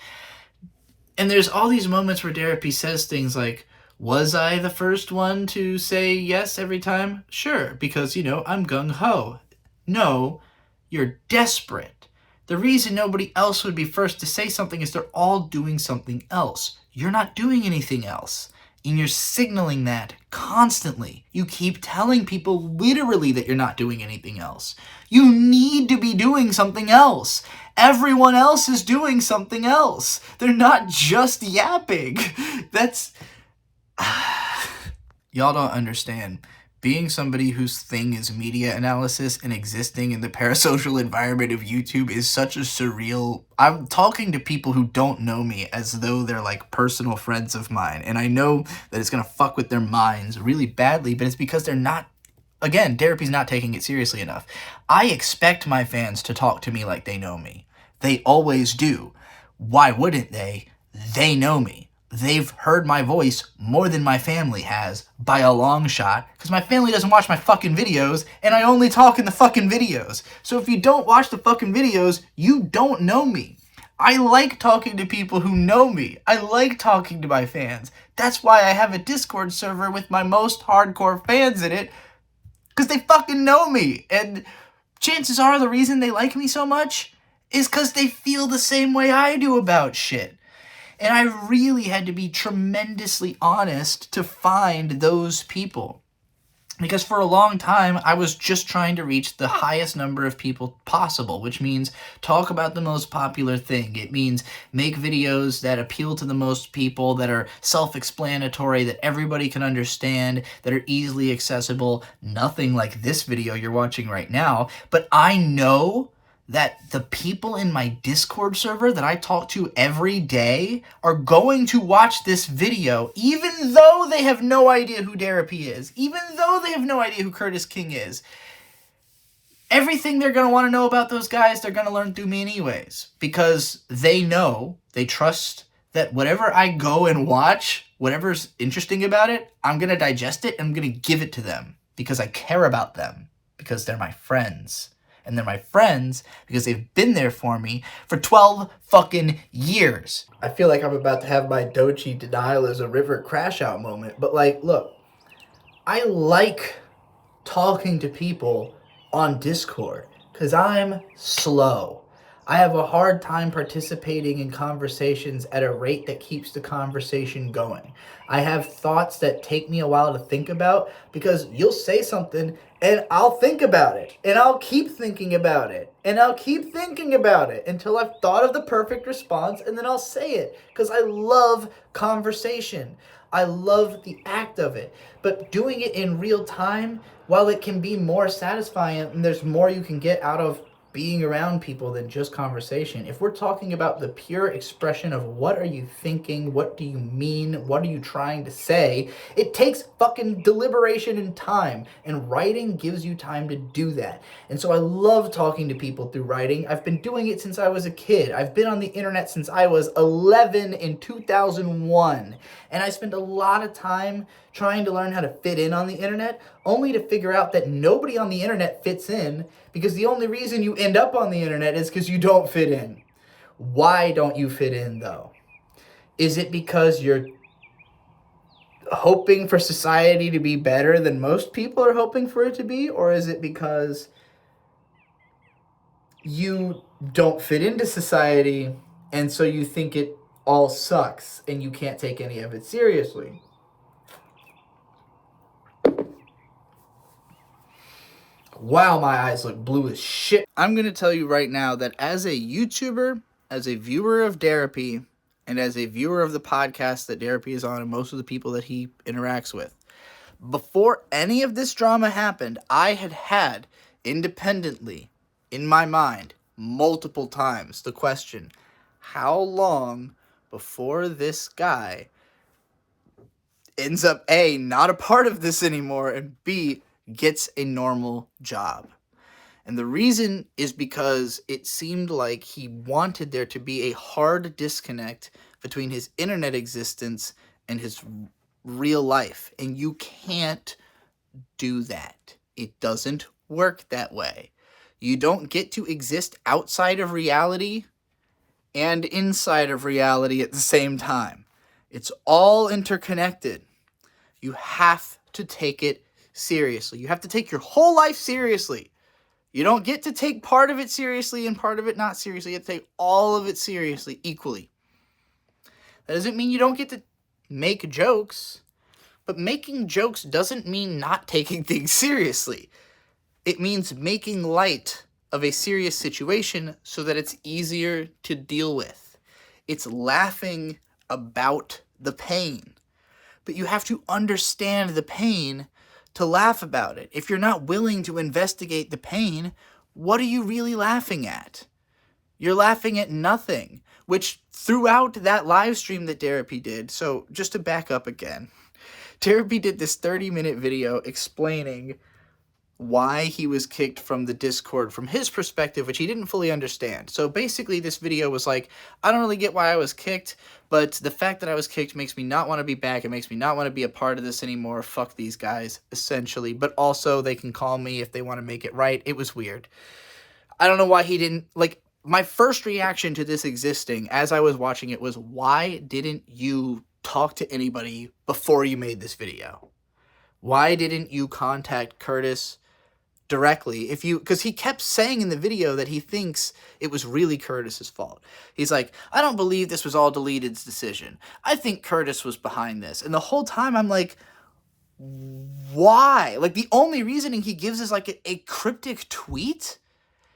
And there's all these moments where Therapy says things like, was I the first one to say yes every time? Sure, because, you know, I'm gung-ho. No, you're desperate. The reason nobody else would be first to say something is they're all doing something else. You're not doing anything else. And you're signaling that constantly. You keep telling people literally that you're not doing anything else. You need to be doing something else. Everyone else is doing something else. They're not just yapping. That's... Y'all don't understand. Being somebody whose thing is media analysis and existing in the parasocial environment of YouTube is such a surreal... I'm talking to people who don't know me as though they're like personal friends of mine. And I know that it's going to fuck with their minds really badly, but it's because they're not Again, therapy's not taking it seriously enough. I expect my fans to talk to me like they know me. They always do. Why wouldn't they? They know me. They've heard my voice more than my family has by a long shot, because my family doesn't watch my fucking videos, and I only talk in the fucking videos. So if you don't watch the fucking videos, you don't know me. I like talking to people who know me. I like talking to my fans. That's why I have a Discord server with my most hardcore fans in it, because they fucking know me. And chances are the reason they like me so much is because they feel the same way I do about shit. And I really had to be tremendously honest to find those people. Because for a long time, I was just trying to reach the highest number of people possible, which means talk about the most popular thing. It means make videos that appeal to the most people, that are self-explanatory, that everybody can understand, that are easily accessible. Nothing like this video you're watching right now. But I know that the people in my Discord server that I talk to every day are going to watch this video, even though they have no idea who Therapy is, even though they have no idea who Curtis King is. Everything they're going to want to know about those guys, they're going to learn through me anyways, because they know, they trust that whatever I go and watch, whatever's interesting about it, I'm going to digest it and I'm going to give it to them because I care about them, because they're my friends. And they're my friends because they've been there for me for 12 fucking years. I feel like I'm about to have my Dochi denial as a river crash out moment. But like, look, I like talking to people on Discord because I'm slow. I have a hard time participating in conversations at a rate that keeps the conversation going. I have thoughts that take me a while to think about because you'll say something and I'll think about it, and I'll keep thinking about it, and I'll keep thinking about it until I've thought of the perfect response, and then I'll say it, because I love conversation. I love the act of it. But doing it in real time, while it can be more satisfying, and there's more you can get out of being around people than just conversation. If we're talking about the pure expression of what are you thinking, what do you mean, what are you trying to say, it takes fucking deliberation and time, and writing gives you time to do that. And so I love talking to people through writing. I've been doing it since I was a kid. I've been on the internet since I was 11 in 2001. And I spent a lot of time trying to learn how to fit in on the internet, only to figure out that nobody on the internet fits in, because the only reason you end up on the internet is because you don't fit in. Why don't you fit in, though? Is it because you're hoping for society to be better than most people are hoping for it to be? Or is it because you don't fit into society and so you think it all sucks and you can't take any of it seriously? Wow, my eyes look blue as shit. I'm going to tell you right now that as a YouTuber, as a viewer of Therapy, and as a viewer of the podcast that Therapy is on and most of the people that he interacts with, before any of this drama happened, I had independently, in my mind, multiple times, the question, how long before this guy ends up, A, not a part of this anymore, and B, gets a normal job? And the reason is because it seemed like he wanted there to be a hard disconnect between his internet existence and his real life. And you can't do that. It doesn't work that way. You don't get to exist outside of reality and inside of reality at the same time. It's all interconnected. You have to take it seriously. You have to take your whole life seriously. You don't get to take part of it seriously and part of it not seriously. You have to take all of it seriously equally. That doesn't mean you don't get to make jokes, but making jokes doesn't mean not taking things seriously. It means making light of a serious situation so that it's easier to deal with. It's laughing about the pain. But you have to understand the pain to laugh about it. If you're not willing to investigate the pain, what are you really laughing at? You're laughing at nothing, which throughout that live stream that Therapy did, so just to back up again, Therapy did this 30-minute video explaining why he was kicked from the Discord from his perspective, which he didn't fully understand. So basically this video was like, I don't really get why I was kicked, but the fact that I was kicked makes me not want to be back. It makes me not want to be a part of this anymore. Fuck these guys, essentially. But also they can call me if they want to make it right. It was weird. I don't know why he didn't, like, my first reaction to this existing as I was watching it was, why didn't you talk to anybody before you made this video? Why didn't you contact Curtis directly? Because he kept saying in the video that he thinks it was really Curtis's fault. He's like, I don't believe this was all Deleted's decision. I think Curtis was behind this. And the whole time I'm like, why? Like, the only reasoning he gives is like a cryptic tweet.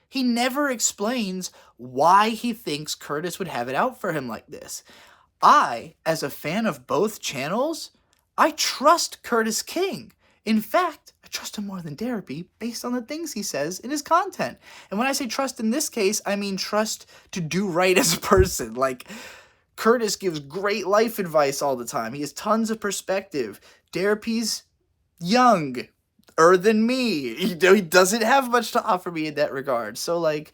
He never explains why he thinks Curtis would have it out for him like this. I, as a fan of both channels, I trust Curtis King. In fact, I trust him more than Gatekeep based on the things he says in his content. And when I say trust in this case, I mean trust to do right as a person. Like, Curtis gives great life advice all the time. He has tons of perspective. Gatekeep's younger than me. He doesn't have much to offer me in that regard. So, like,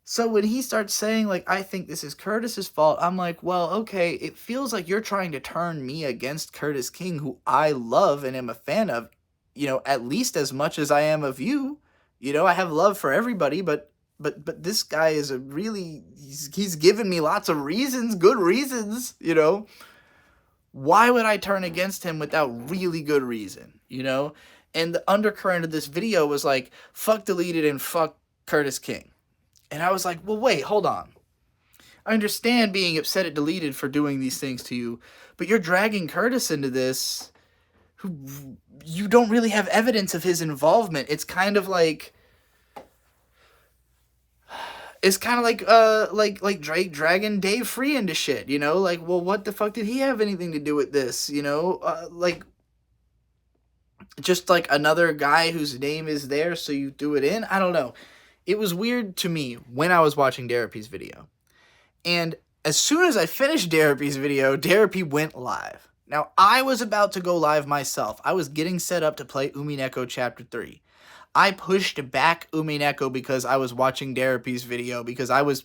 so when he starts saying, like, I think this is Curtis's fault, I'm like, well, okay, it feels like you're trying to turn me against Curtis King, who I love and am a fan of, you know, at least as much as I am of you. You know, I have love for everybody, but this guy is he's given me lots of reasons, good reasons, you know. Why would I turn against him without really good reason, you know? And the undercurrent of this video was like, fuck Deleted and fuck Curtis King. And I was like, well, wait, hold on. I understand being upset at Deleted for doing these things to you, but you're dragging Curtis into this, who you don't really have evidence of his involvement. It's kind of like Drake dragging Dave Free into shit, you know? Like, well, what the fuck did he have anything to do with this, you know? Just like another guy whose name is there, so you threw it in? I don't know. It was weird to me when I was watching Gatekeep's video. And as soon as I finished Gatekeep's video, Gatekeep went live. Now, I was about to go live myself. I was getting set up to play Umineko Chapter 3. I pushed back Umineko because I was watching Gatekeep's video, because I was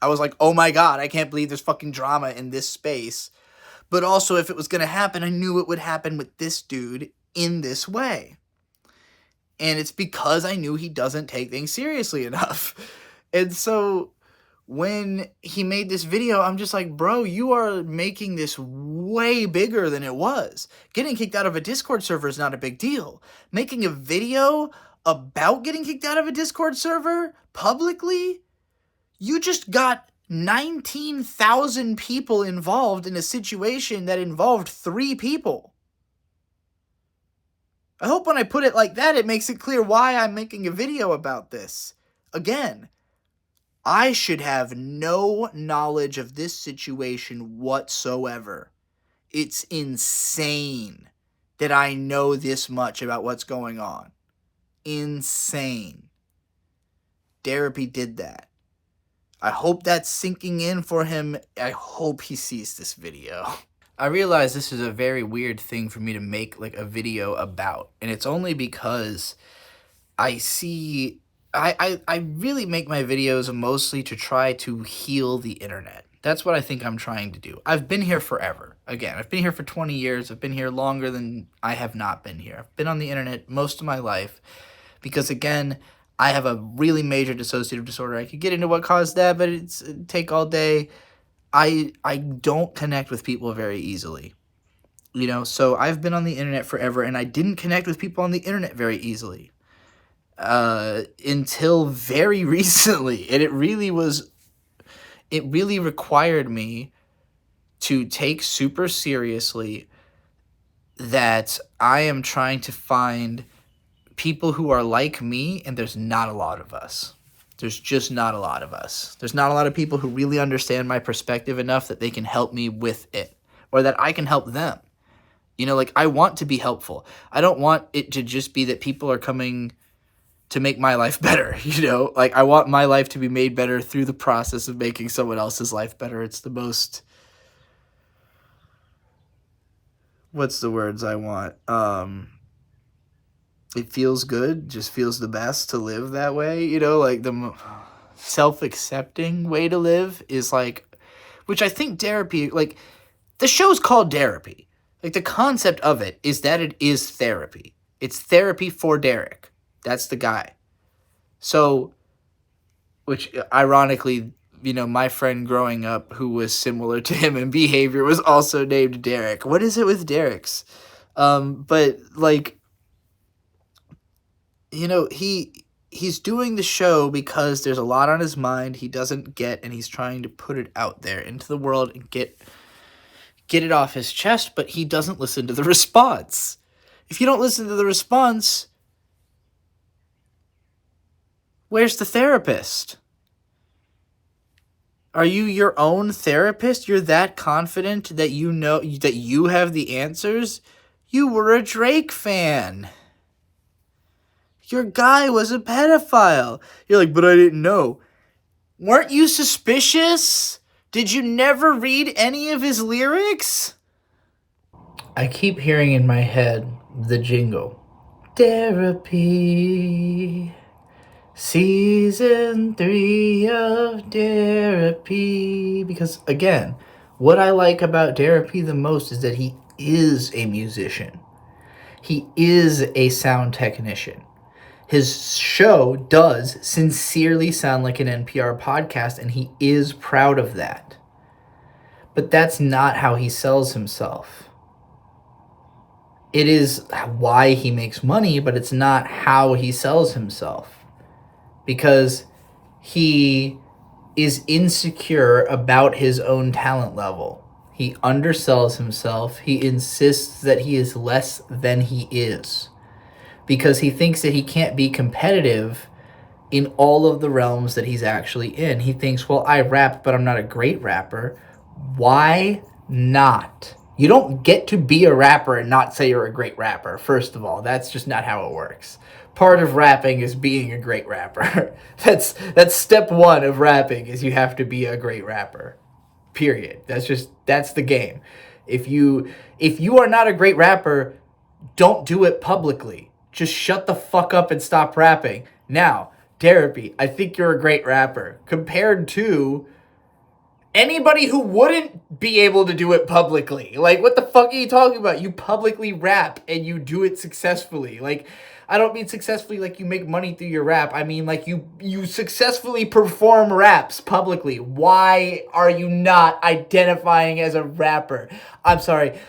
like, oh my god, I can't believe there's fucking drama in this space. But also, if it was going to happen, I knew it would happen with this dude in this way. And it's because I knew he doesn't take things seriously enough. And so when he made this video, I'm just like, bro, you are making this way bigger than it was. Getting kicked out of a Discord server is not a big deal. Making a video about getting kicked out of a Discord server publicly? You just got 19,000 people involved in a situation that involved 3 people. I hope when I put it like that, it makes it clear why I'm making a video about this. Again, I should have no knowledge of this situation whatsoever. It's insane that I know this much about what's going on. Insane. Gatekeep did that. I hope that's sinking in for him. I hope he sees this video. I realize this is a very weird thing for me to make like a video about, and it's only because I really make my videos mostly to try to heal the internet. That's what I think I'm trying to do. I've been here forever. Again, I've been here for 20 years. I've been here longer than I have not been here. I've been on the internet most of my life because, again, I have a really major dissociative disorder. I could get into what caused that, but it'd take all day. I don't connect with people very easily, you know, so I've been on the internet forever, and I didn't connect with people on the internet very easily until very recently, and it really required me to take super seriously that I am trying to find people who are like me, and there's not a lot of us. There's just not a lot of us. There's not a lot of people who really understand my perspective enough that they can help me with it, or that I can help them. You know, like, I want to be helpful. I don't want it to just be that people are coming to make my life better, you know? Like, I want my life to be made better through the process of making someone else's life better. It's the most... What's the words I want? it feels good, just feels the best to live that way. You know, like the self-accepting way to live is like, which I think therapy, like the show's called Therapy. Like the concept of it is that it is therapy. It's therapy for Derek. That's the guy. So, which ironically, you know, my friend growing up who was similar to him in behavior was also named Derek. What is it with Derek's? But like, you know, he's doing the show because there's a lot on his mind he doesn't get, and he's trying to put it out there into the world and get it off his chest, but he doesn't listen to the response. If you don't listen to the response, where's the therapist? Are you your own therapist? You're that confident that you know that you have the answers? You were a Drake fan. Your guy was a pedophile. You're like, but I didn't know. Weren't you suspicious? Did you never read any of his lyrics? I keep hearing in my head the jingle. Therapy. Season 3 of Therapy. Because, again, what I like about Therapy the most is that he is a musician. He is a sound technician. His show does sincerely sound like an NPR podcast, and he is proud of that. But that's not how he sells himself. It is why he makes money, but it's not how he sells himself. Because he is insecure about his own talent level. He undersells himself. He insists that he is less than he is. Because he thinks that he can't be competitive in all of the realms that he's actually in. He thinks, well, I rap, but I'm not a great rapper. Why not? You don't get to be a rapper and not say you're a great rapper, first of all. That's just not how it works. Part of rapping is being a great rapper. That's step one of rapping, is you have to be a great rapper. Period. That's the game. If you are not a great rapper, don't do it publicly. Just shut the fuck up and stop rapping. Now, Therapy, I think you're a great rapper. Compared to anybody who wouldn't be able to do it publicly. Like, what the fuck are you talking about? You publicly rap and you do it successfully. Like, I don't mean successfully like you make money through your rap. I mean like you successfully perform raps publicly. Why are you not identifying as a rapper? I'm sorry.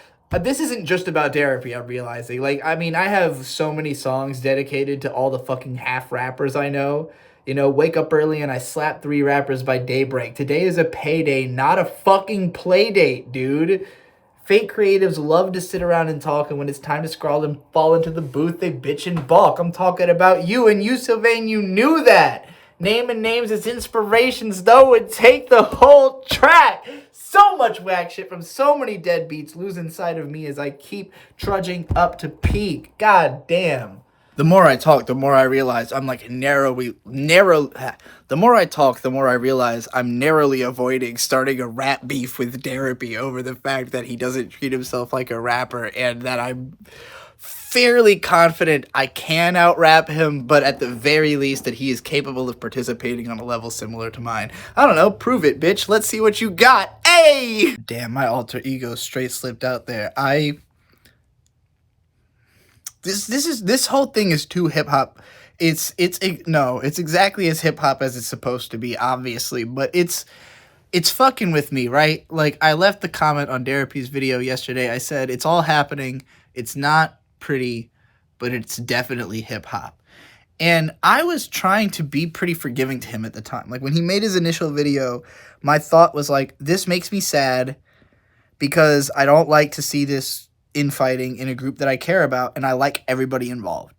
This isn't just about Therapy, I'm realizing. Like, I mean, I have so many songs dedicated to all the fucking half rappers I know. You know, wake up early and I slap 3 rappers by daybreak. Today is a payday, not a fucking play date, dude. Fake creatives love to sit around and talk, and when it's time to scroll and fall into the booth, they bitch and balk. I'm talking about you, and you, Sylvain, you knew that. Naming names as inspirations, though, would take the whole track. So much whack shit from so many deadbeats losing sight of me as I keep trudging up to peak. God damn. The more I talk, the more I realize I'm like the more I talk, the more I realize I'm narrowly avoiding starting a rap beef with Therapy over the fact that he doesn't treat himself like a rapper, and that I'm fairly confident I can out-rap him, but at the very least that he is capable of participating on a level similar to mine. I don't know, prove it, bitch. Let's see what you got. Hey! Damn, my alter ego straight slipped out there. This whole thing is too hip hop. It's exactly as hip hop as it's supposed to be, obviously, but it's fucking with me, right? Like, I left the comment on Therapy's video yesterday. I said it's all happening. It's not pretty, but it's definitely hip hop. And I was trying to be pretty forgiving to him at the time. Like, when he made his initial video, my thought was like, this makes me sad because I don't like to see this infighting in a group that I care about, and I like everybody involved.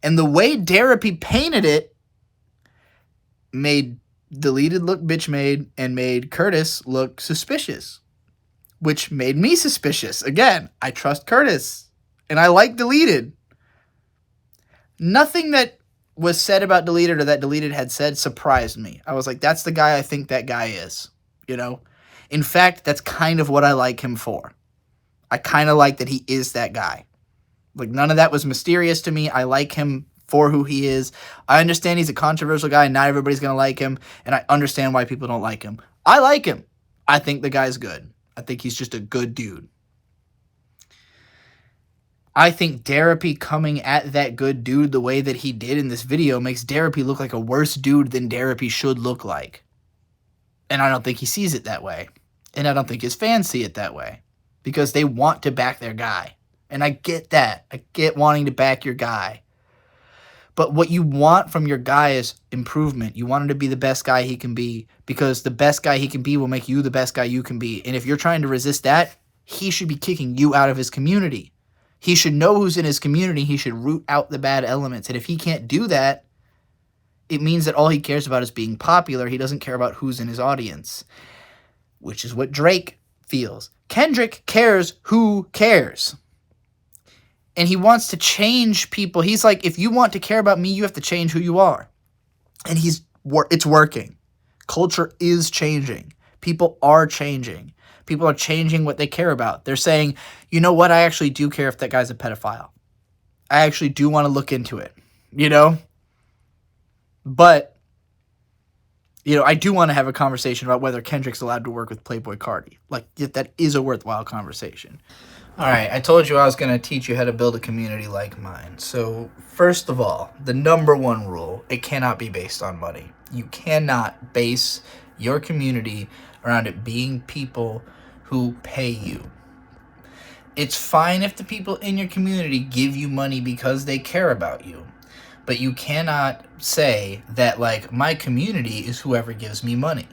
And the way Therapy painted it made Deleted look bitch made and made Curtis look suspicious, which made me suspicious. Again, I trust Curtis, and I like Deleted. Nothing that was said about Deleted or that Deleted had said surprised me. I was like, that's the guy I think that guy is, you know? In fact, that's kind of what I like him for. I kind of like that he is that guy. Like, none of that was mysterious to me. I like him for who he is. I understand he's a controversial guy. Not everybody's going to like him. And I understand why people don't like him. I like him. I think the guy's good. I think he's just a good dude. I think Derapy coming at that good dude the way that he did in this video makes Derapy look like a worse dude than Derapy should look like. And I don't think he sees it that way. And I don't think his fans see it that way. Because they want to back their guy. And I get that. I get wanting to back your guy. But what you want from your guy is improvement. You want him to be the best guy he can be, because the best guy he can be will make you the best guy you can be. And if you're trying to resist that, he should be kicking you out of his community. He should know who's in his community. He should root out the bad elements. And if he can't do that, it means that all he cares about is being popular. He doesn't care about who's in his audience, which is what Drake feels. Kendrick cares who cares. And he wants to change people. He's like, if you want to care about me, you have to change who you are. And it's working. Culture is changing. People are changing. People are changing what they care about. They're saying, you know what? I actually do care if that guy's a pedophile. I actually do want to look into it, you know? But, you know, I do want to have a conversation about whether Kendrick's allowed to work with Playboi Carti. Like, that is a worthwhile conversation. All right, I told you I was going to teach you how to build a community like mine. So, first of all, the number one rule, it cannot be based on money. You cannot base your community around it being people who pay you. It's fine if the people in your community give you money because they care about you. But you cannot say that, like, my community is whoever gives me money.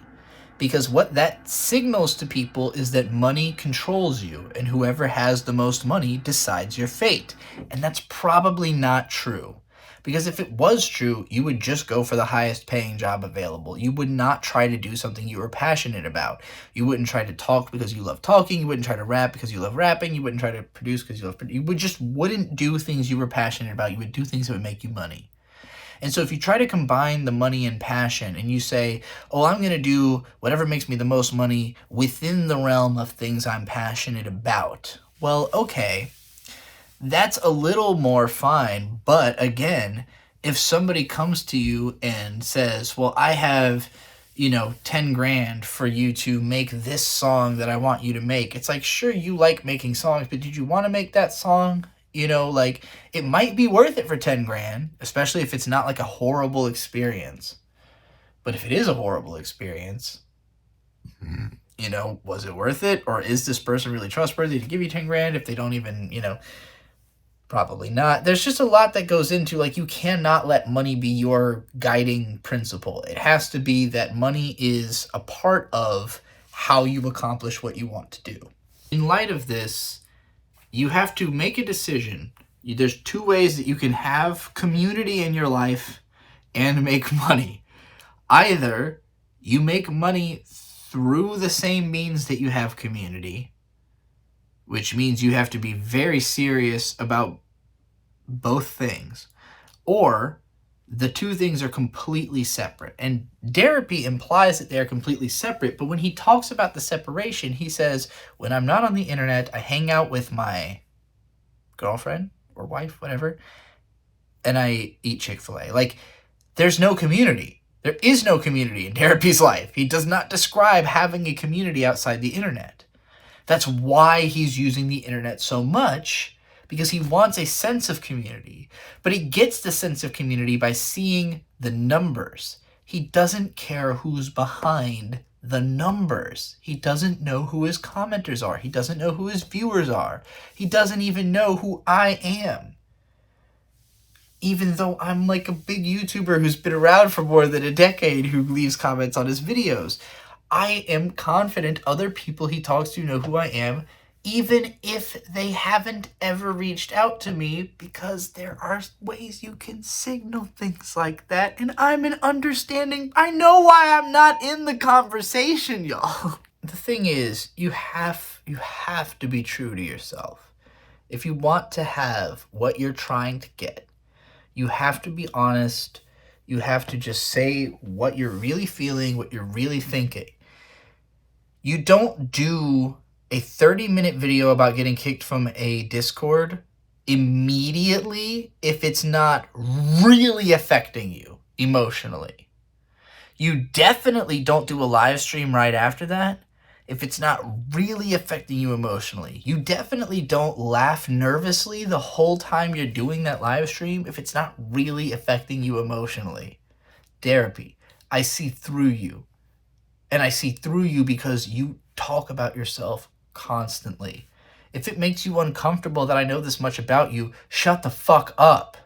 Because what that signals to people is that money controls you, and whoever has the most money decides your fate. And that's probably not true. Because if it was true, you would just go for the highest paying job available. You would not try to do something you were passionate about. You wouldn't try to talk because you love talking. You wouldn't try to rap because you love rapping. You wouldn't try to produce because you love producing. You wouldn't do things you were passionate about. You would do things that would make you money. And so if you try to combine the money and passion and you say, oh, I'm going to do whatever makes me the most money within the realm of things I'm passionate about, well, okay, that's a little more fine. But again, if somebody comes to you and says, well, I have, 10 grand for you to make this song that I want you to make, it's like, sure, you like making songs, but did you want to make that song? It might be worth it for 10 grand, especially if it's not like a horrible experience. But if it is a horrible experience, was it worth it? Or is this person really trustworthy to give you 10 grand if they don't even, probably not. There's just a lot that goes into, like, you cannot let money be your guiding principle. It has to be that money is a part of how you accomplish what you want to do. In light of this, you have to make a decision. There's two ways that you can have community in your life and make money. Either you make money through the same means that you have community, which means you have to be very serious about both things, or the two things are completely separate. And Derapy implies that they're completely separate, but when he talks about the separation, he says, when I'm not on the internet, I hang out with my girlfriend or wife, whatever, and I eat Chick-fil-A. Like, there's no community. There is no community in Derapy's life. He does not describe having a community outside the internet. That's why he's using the internet so much, because he wants a sense of community. But he gets the sense of community by seeing the numbers. He doesn't care who's behind the numbers. He doesn't know who his commenters are. He doesn't know who his viewers are. He doesn't even know who I am. Even though I'm like a big YouTuber who's been around for more than a decade who leaves comments on his videos, I am confident other people he talks to know who I am, even if they haven't ever reached out to me, because there are ways you can signal things like that, and I'm an understanding. I know why I'm not in the conversation, y'all. The thing is, you have to be true to yourself. If you want to have what you're trying to get, you have to be honest. You have to just say what you're really feeling, what you're really thinking. You don't do a 30-minute video about getting kicked from a Discord immediately if it's not really affecting you emotionally. You definitely don't do a live stream right after that if it's not really affecting you emotionally. You definitely don't laugh nervously the whole time you're doing that live stream if it's not really affecting you emotionally. Therapy. I see through you. And I see through you because you talk about yourself constantly. If it makes you uncomfortable that I know this much about you, shut the fuck up.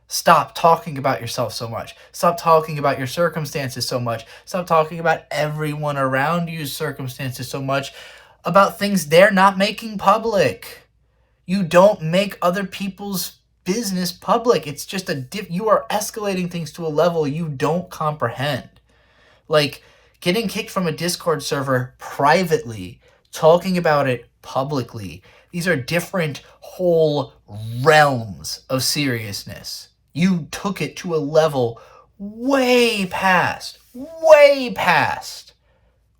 Stop talking about yourself so much. Stop talking about your circumstances so much. Stop talking about everyone around you's circumstances so much, about things they're not making public. You don't make other people's business public. It's just you are escalating things to a level you don't comprehend. Like, getting kicked from a Discord server privately, talking about it publicly. These are different whole realms of seriousness. You took it to a level way past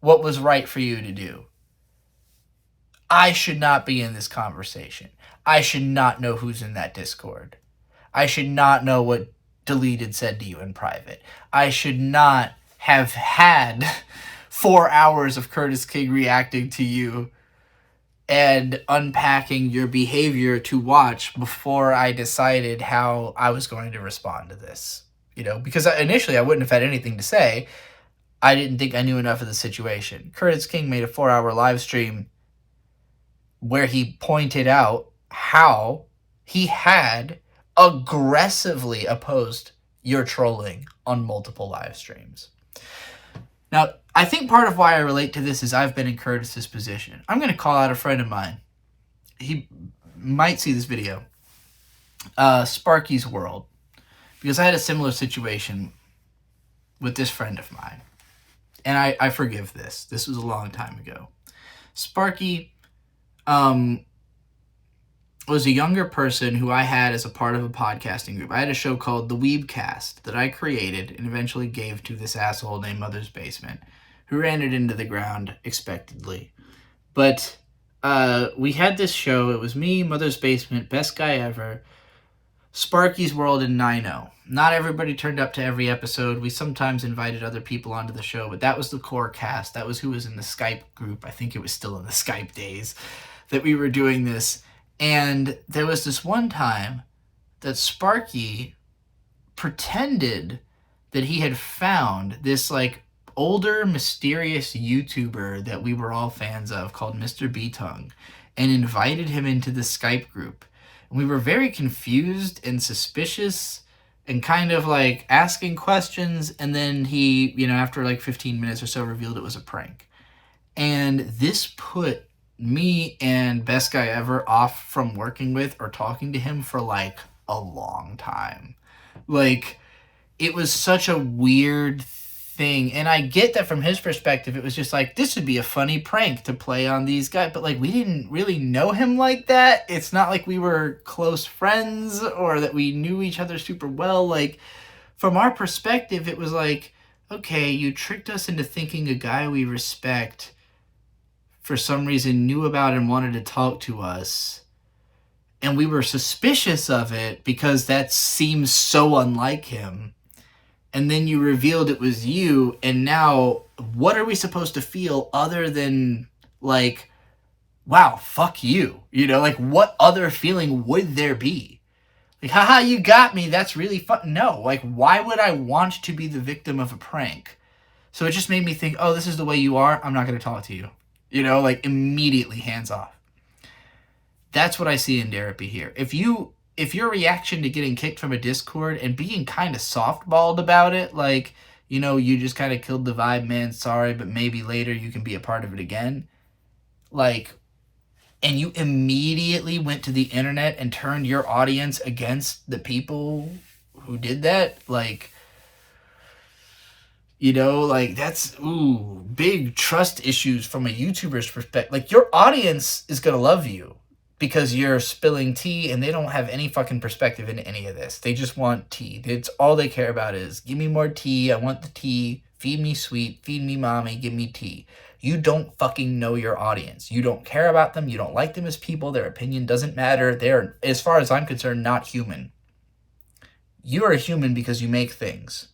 what was right for you to do. I should not be in this conversation. I should not know who's in that Discord. I should not know what Deleted said to you in private. I should not have had 4 hours of Curtis King reacting to you and unpacking your behavior to watch before I decided how I was going to respond to this. Because initially I wouldn't have had anything to say. I didn't think I knew enough of the situation. Curtis King made a 4-hour live stream where he pointed out how he had aggressively opposed your trolling on multiple live streams. Now, I think part of why I relate to this is I've been in Curtis's position. I'm going to call out a friend of mine. He might see this video. Sparky's World. Because I had a similar situation with this friend of mine. And I forgive this. This was a long time ago. Sparky was a younger person who I had as a part of a podcasting group. I had a show called The Weebcast that I created and eventually gave to this asshole named Mother's Basement, who ran it into the ground expectedly. But we had this show. It was me, Mother's Basement, Best Guy Ever, Sparky's World, and Nino. Not everybody turned up to every episode. We sometimes invited other people onto the show, but that was the core cast. That was who was in the Skype group. I think it was still in the Skype days that we were doing this. And there was this one time that Sparky pretended that he had found this older mysterious YouTuber that we were all fans of called Mr. B-Tongue and invited him into the Skype group. And we were very confused and suspicious and kind of asking questions. And then he, after 15 minutes or so, revealed it was a prank. And this put me and Best Guy Ever off from working with or talking to him for a long time. It was such a weird thing. And I get that from his perspective, it was just this would be a funny prank to play on these guys. But we didn't really know him like that. It's not like we were close friends or that we knew each other super well. From our perspective, it was okay, you tricked us into thinking a guy we respect for some reason knew about and wanted to talk to us. And we were suspicious of it because that seems so unlike him. And then you revealed it was you. And now what are we supposed to feel other than wow, fuck you? What other feeling would there be? Haha, you got me. That's really fun. No, why would I want to be the victim of a prank? So it just made me think, oh, this is the way you are. I'm not going to talk to you. Immediately hands off. That's what I see in therapy here. If your reaction to getting kicked from a Discord and being kind of softballed about it, you just kind of killed the vibe, man, sorry, but maybe later you can be a part of it again. And you immediately went to the internet and turned your audience against the people who did that, that's, big trust issues from a YouTuber's perspective. Your audience is going to love you because you're spilling tea and they don't have any fucking perspective in any of this. They just want tea. It's all they care about is, give me more tea. I want the tea. Feed me sweet. Feed me mommy. Give me tea. You don't fucking know your audience. You don't care about them. You don't like them as people. Their opinion doesn't matter. They're, as far as I'm concerned, not human. You are a human because you make things.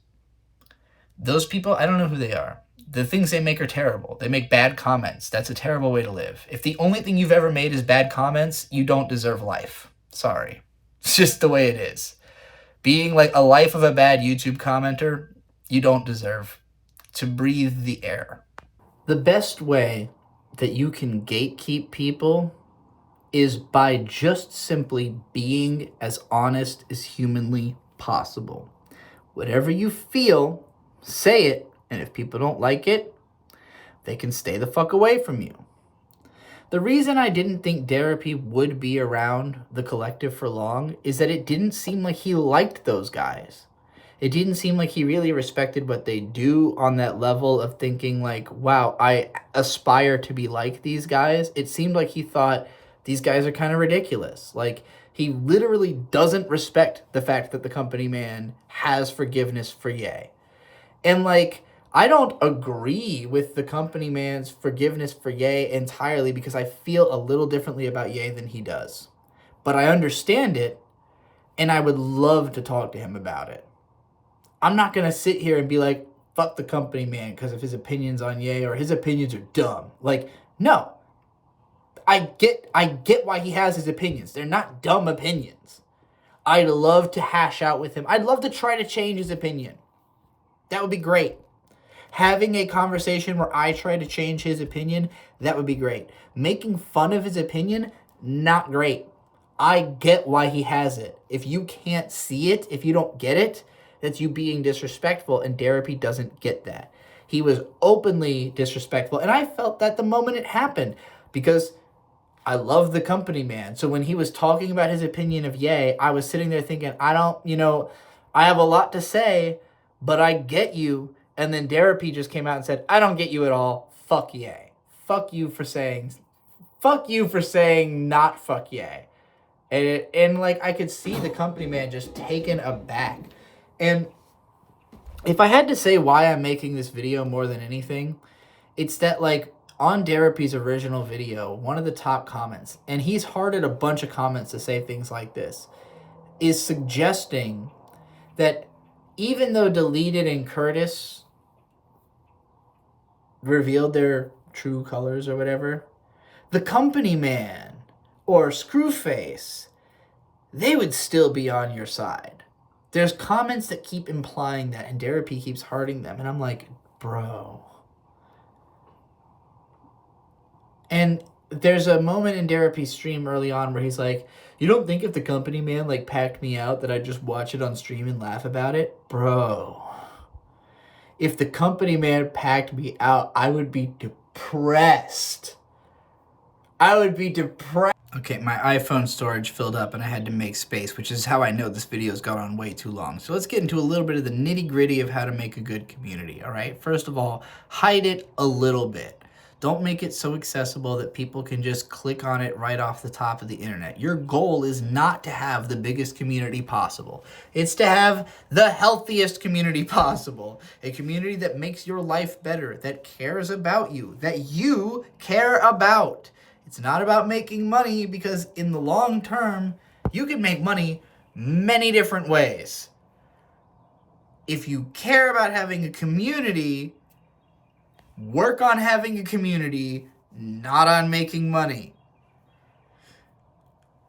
Those people, I don't know who they are. The things they make are terrible. They make bad comments. That's a terrible way to live. If the only thing you've ever made is bad comments, you don't deserve life. Sorry. It's just the way it is. Being like a life of a bad YouTube commenter, you don't deserve to breathe the air. The best way that you can gatekeep people is by just simply being as honest as humanly possible. Whatever you feel, say it, and if people don't like it, they can stay the fuck away from you. The reason I didn't think Gatekeep would be around the collective for long is that it didn't seem like he liked those guys. It didn't seem like he really respected what they do on that level of thinking like, wow, I aspire to be like these guys. It seemed like he thought these guys are kind of ridiculous. Like, he literally doesn't respect the fact that the company man has forgiveness for Ye. And like, I don't agree with the company man's forgiveness for Ye entirely because I feel a little differently about Ye than he does. But I understand it, and I would love to talk to him about it. I'm not going to sit here and be like, fuck the company man because of his opinions on Ye or his opinions are dumb. Like, no. I get why he has his opinions. They're not dumb opinions. I'd love to hash out with him. I'd love to try to change his opinion. That would be great. Having a conversation where I try to change his opinion, that would be great. Making fun of his opinion, not great. I get why he has it. If you can't see it, if you don't get it, that's you being disrespectful, and Gatekeep doesn't get that. He was openly disrespectful, and I felt that the moment it happened because I love the company man. So when he was talking about his opinion of Ye, I was sitting there thinking, I have a lot to say, but I get you. And then Gatekeep just came out and said, I don't get you at all. Fuck Ye. Fuck you for saying not fuck Ye. And like, I could see the company man just taken aback. And if I had to say why I'm making this video more than anything, it's that like on Gatekeep's original video, one of the top comments, and he's hearted a bunch of comments to say things like this, is suggesting that even though Deleted and Curtis revealed their true colors or whatever, the company man or Screwface, they would still be on your side. There's comments that keep implying that, and Gatekeep keeps hearting them, and I'm like, bro. And there's a moment in Gatekeep's stream early on where he's like, you don't think if the company man like packed me out that I'd just watch it on stream and laugh about it? Bro. If the company man packed me out, I would be depressed. Okay, my iPhone storage filled up and I had to make space, which is how I know this video's gone on way too long. So let's get into a little bit of the nitty-gritty of how to make a good community, all right? First of all, hide it a little bit. Don't make it so accessible that people can just click on it right off the top of the internet. Your goal is not to have the biggest community possible. It's to have the healthiest community possible. A community that makes your life better, that cares about you, that you care about. It's not about making money because in the long term, you can make money many different ways. If you care about having a community, work on having a community, not on making money.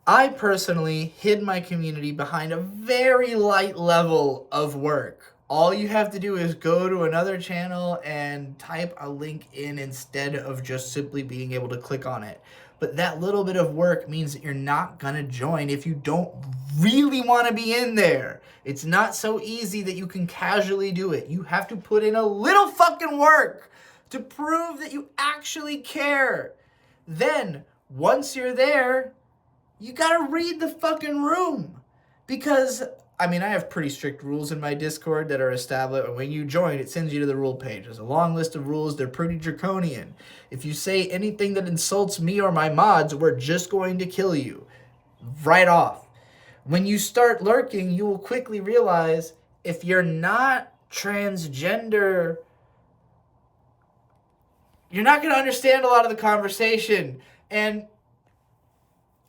I personally hid my community behind a very light level of work. All you have to do is go to another channel and type a link in instead of just simply being able to click on it. But that little bit of work means that you're not going to join if you don't really want to be in there. It's not so easy that you can casually do it. You have to put in a little fucking work to prove that you actually care. Then, once you're there, you gotta read the fucking room. Because, I mean, I have pretty strict rules in my Discord that are established. When you join, it sends you to the rule page. There's a long list of rules. They're pretty draconian. If you say anything that insults me or my mods, we're just going to kill you. Right off. When you start lurking, you will quickly realize if you're not transgender you're not going to understand a lot of the conversation. And,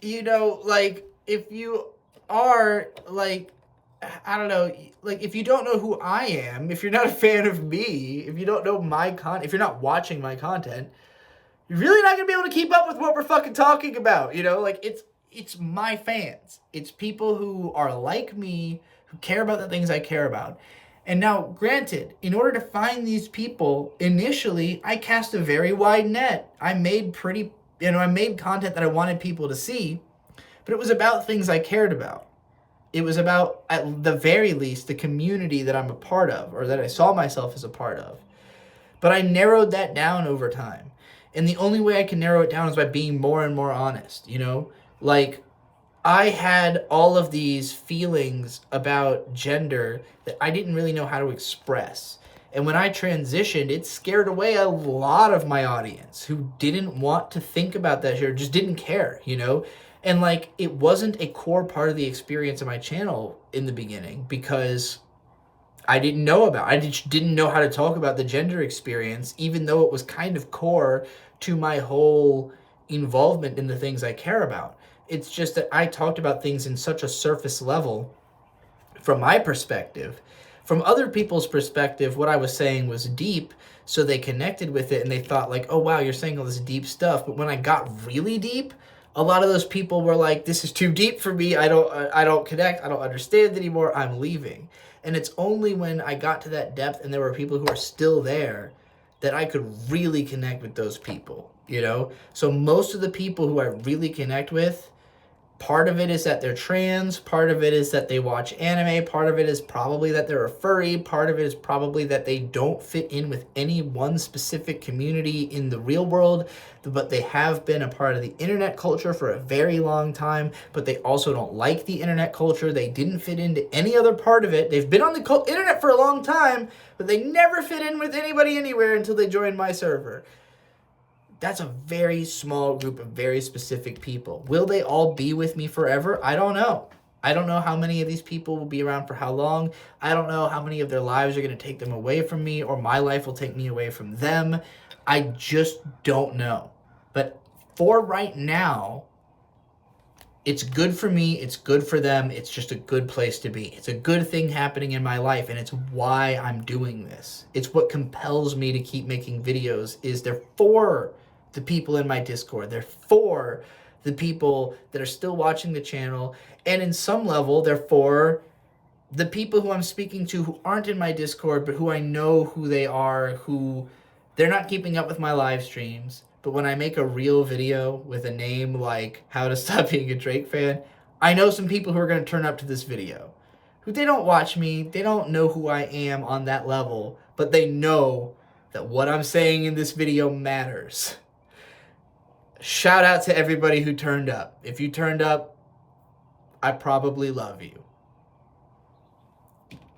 you know, like, if you are, like, I don't know, like, if you don't know who I am, if you're not a fan of me, if you don't know my if you're not watching my content, you're really not going to be able to keep up with what we're fucking talking about, you know? Like, it's my fans. It's people who are like me, who care about the things I care about. And now, granted, in order to find these people, initially, I cast a very wide net. I made content that I wanted people to see, but it was about things I cared about. It was about, at the very least, the community that I'm a part of, or that I saw myself as a part of. But I narrowed that down over time. And the only way I can narrow it down is by being more and more honest, you know? Like, I had all of these feelings about gender that I didn't really know how to express. And when I transitioned, it scared away a lot of my audience who didn't want to think about that shit or just didn't care, you know? And, like, it wasn't a core part of the experience of my channel in the beginning because I didn't know how to talk about the gender experience, even though it was kind of core to my whole involvement in the things I care about. It's just that I talked about things in such a surface level from my perspective. From other people's perspective, what I was saying was deep, so they connected with it and they thought like, oh wow, you're saying all this deep stuff. But when I got really deep, a lot of those people were like, this is too deep for me. I don't connect. I don't understand anymore. I'm leaving. And it's only when I got to that depth and there were people who are still there that I could really connect with those people, you know? So most of the people who I really connect with, part of it is that they're trans, part of it is that they watch anime, part of it is probably that they're a furry, part of it is probably that they don't fit in with any one specific community in the real world, but they have been a part of the internet culture for a very long time, but they also don't like the internet culture. They didn't fit into any other part of it. They've been on the internet for a long time, but they never fit in with anybody anywhere until they joined my server. That's a very small group of very specific people. Will they all be with me forever? I don't know. I don't know how many of these people will be around for how long. I don't know how many of their lives are going to take them away from me, or my life will take me away from them. I just don't know. But for right now, it's good for me. It's good for them. It's just a good place to be. It's a good thing happening in my life, and it's why I'm doing this. It's what compels me to keep making videos, is they're for the people in my Discord. They're for the people that are still watching the channel. And in some level, they're for the people who I'm speaking to who aren't in my Discord, but who I know who they are, who they're not keeping up with my live streams. But when I make a real video with a name like How to Stop Being a Drake Fan, I know some people who are going to turn up to this video. Who they don't watch me, they don't know who I am on that level, but they know that what I'm saying in this video matters. Shout out to everybody who turned up. If you turned up, I probably love you.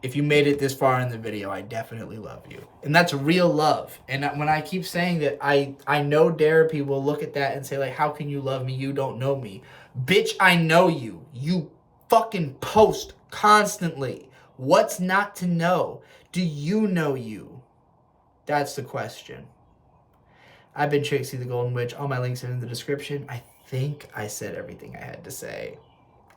If you made it this far in the video, I definitely love you. And that's real love. And when I keep saying that, I know Therapy will look at that and say, like, how can you love me? You don't know me. Bitch, I know you. You fucking post constantly. What's not to know? Do you know you? That's the question. I've been Trixie the Golden Witch. All my links are in the description. I think I said everything I had to say.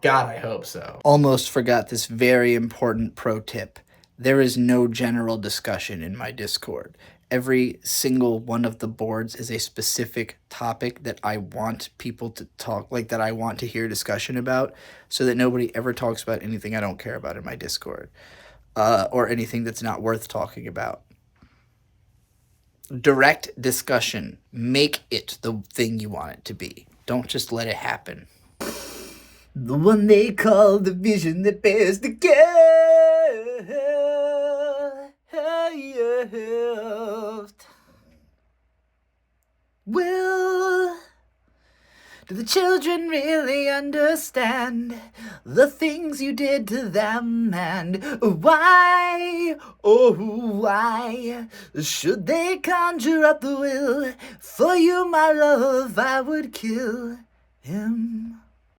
God, I hope so. Almost forgot this very important pro tip. There is no general discussion in my Discord. Every single one of the boards is a specific topic that I want people to talk, like that I want to hear discussion about, so that nobody ever talks about anything I don't care about in my Discord, or anything that's not worth talking about. Direct discussion. Make it the thing you want it to be. Don't just let it happen. The one they call the vision that bears the gift. Will do the children really understand the things you did to them, and why, oh why, should they conjure up the will? For you, my love, I would kill him.